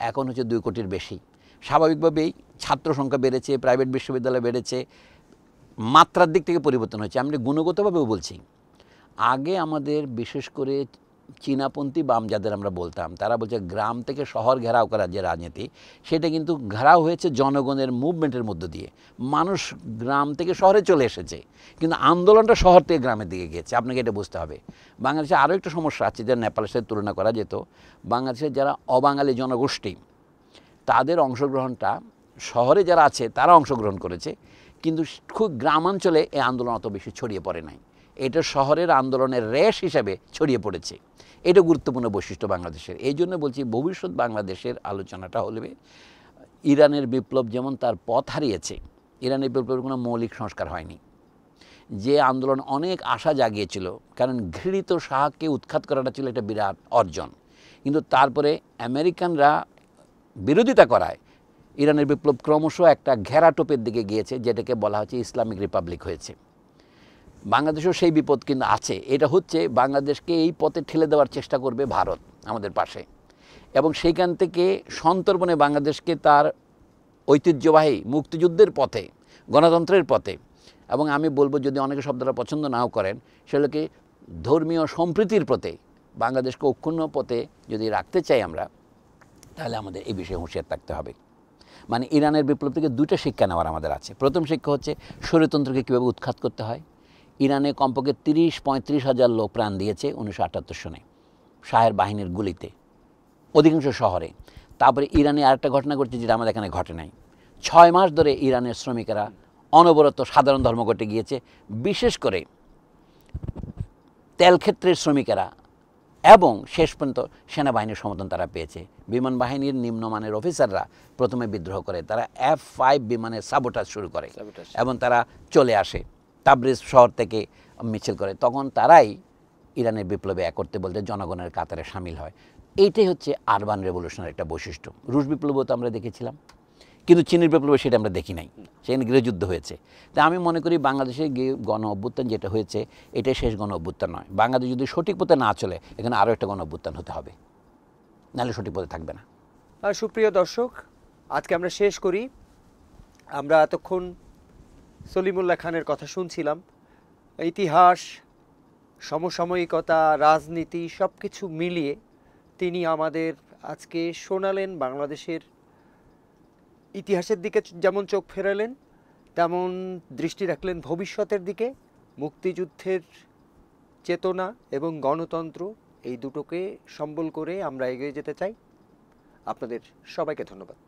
এখন হচ্ছে 2 কোটির বেশি। স্বাভাবিকভাবেই ছাত্র সংখ্যা বেড়েছে, প্রাইভেট বিশ্ববিদ্যালয় বেড়েছে, মাত্রার দিক থেকে পরিবর্তন হয়েছে। আমি গুণগতভাবেও বলছি, আগে আমাদের বিশেষ করে চীনাপন্থী বাম যাদের আমরা বলতাম, তারা বলছে গ্রাম থেকে শহর ঘেরাও করার যে রাজনীতি, সেটা কিন্তু ঘেরাও হয়েছে জনগণের মুভমেন্টের মধ্য দিয়ে। মানুষ গ্রাম থেকে শহরে চলে এসেছে, কিন্তু আন্দোলনটা শহর থেকে গ্রামের দিকে গিয়েছে। আপনাকে এটা বুঝতে হবে। বাংলাদেশে আরও একটা সমস্যা আছে, যা নেপালের সাথে তুলনা করা যেত। বাংলাদেশের যারা অবাঙালি জনগোষ্ঠী, তাদের অংশগ্রহণটা শহরে যারা আছে তারা অংশগ্রহণ করেছে, কিন্তু খুব গ্রামাঞ্চলে এই আন্দোলন অত বেশি ছড়িয়ে পড়ে নাই। এটা শহরের আন্দোলনের রেশ হিসাবে ছড়িয়ে পড়েছে। এটা গুরুত্বপূর্ণ বৈশিষ্ট্য বাংলাদেশের। এই জন্য বলছি, ভবিষ্যৎ বাংলাদেশের আলোচনাটা হলে ইরানের বিপ্লব যেমন তার পথ হারিয়েছে, ইরানের বিপ্লবের কোনো মৌলিক সংস্কার হয়নি। যে আন্দোলন অনেক আশা জাগিয়েছিল, কারণ ঘৃণিত শাহকে উৎখাত করাটা ছিল একটা বিরাট অর্জন, কিন্তু তারপরে আমেরিকানরা বিরোধিতা করায় ইরানের বিপ্লব ক্রমশ একটা ঘেরাটোপের দিকে গিয়েছে, যেটাকে বলা হচ্ছে ইসলামিক রিপাবলিক হয়েছে। বাংলাদেশেও সেই বিপদ কিন্তু আছে। এটা হচ্ছে বাংলাদেশকে এই পথে ঠেলে দেওয়ার চেষ্টা করবে ভারত আমাদের পাশে, এবং সেইখান থেকে সন্তর্পণে বাংলাদেশকে তার ঐতিহ্যবাহী মুক্তিযুদ্ধের পথে, গণতন্ত্রের পথে, এবং আমি বলবো, যদি অনেকে শব্দটা পছন্দ নাও করেন, সেগুলোকে ধর্মীয় সম্প্রীতির পথে, বাংলাদেশকে অক্ষুণ্ণ পথে যদি রাখতে চাই আমরা, তাহলে আমাদের এই বিষয়ে হুঁশিয়ার থাকতে হবে। মানে ইরানের বিপ্লব থেকে 2টা শিক্ষা নেওয়ার আমাদের আছে। প্রথম শিক্ষা হচ্ছে স্বৈরতন্ত্রকে কীভাবে উৎখাত করতে হয়। ইরানে কমপক্ষে 30-35 হাজার লোক প্রাণ দিয়েছে 1978 সনে শাহের বাহিনীর গুলিতে, অধিকাংশ শহরে। তারপরে ইরানে আরেকটা ঘটনা ঘটছে, যেটা আমাদের এখানে ঘটে নাই। 6 মাস ধরে ইরানের শ্রমিকেরা অনবরত সাধারণ ধর্মঘটে গিয়েছে, বিশেষ করে তেলক্ষেত্রের শ্রমিকেরা, এবং শেষ পর্যন্ত সেনাবাহিনীর সমর্থন তারা পেয়েছে। বিমান বাহিনীর নিম্নমানের অফিসাররা প্রথমে বিদ্রোহ করে, তারা F-5 বিমানের সাবোটাজ শুরু করে এবং তারা চলে আসে তাবরিজ শহর থেকে মিছিল করে। তখন তারাই ইরানের বিপ্লবে এক করতে বলতে জনগণের কাতারে সামিল হয়। এইটাই হচ্ছে আরবান রেভলিউশনের একটা বৈশিষ্ট্য। রুশ বিপ্লবও তো আমরা দেখেছিলাম, কিন্তু চীনের বিপ্লবে সেটা আমরা দেখি নাই, সেখানে গৃহযুদ্ধ হয়েছে। তাই আমি মনে করি বাংলাদেশে গণ অভ্যুত্থান যেটা হয়েছে, এটাই শেষ গণ অভ্যুত্থান নয়। বাংলাদেশ যদি সঠিক পথে না চলে, এখানে আরও একটা গণ অভ্যুত্থান হতে হবে, নাহলে সঠিক পথে থাকবে না। সুপ্রিয় দর্শক, আজকে আমরা শেষ করি। আমরা এতক্ষণ সলিমুল্লাহ খানের কথা শুনছিলাম। ইতিহাস, সমসাময়িকতা, রাজনীতি সব কিছু মিলিয়ে তিনি আমাদের আজকে শোনালেন। বাংলাদেশের ইতিহাসের দিকে যেমন চোখ ফেরালেন, তেমন দৃষ্টি রাখলেন ভবিষ্যতের দিকে। মুক্তিযুদ্ধের চেতনা এবং গণতন্ত্র, এই দুটোকে সম্বল করে আমরা এগিয়ে যেতে চাই। আপনাদের সবাইকে ধন্যবাদ।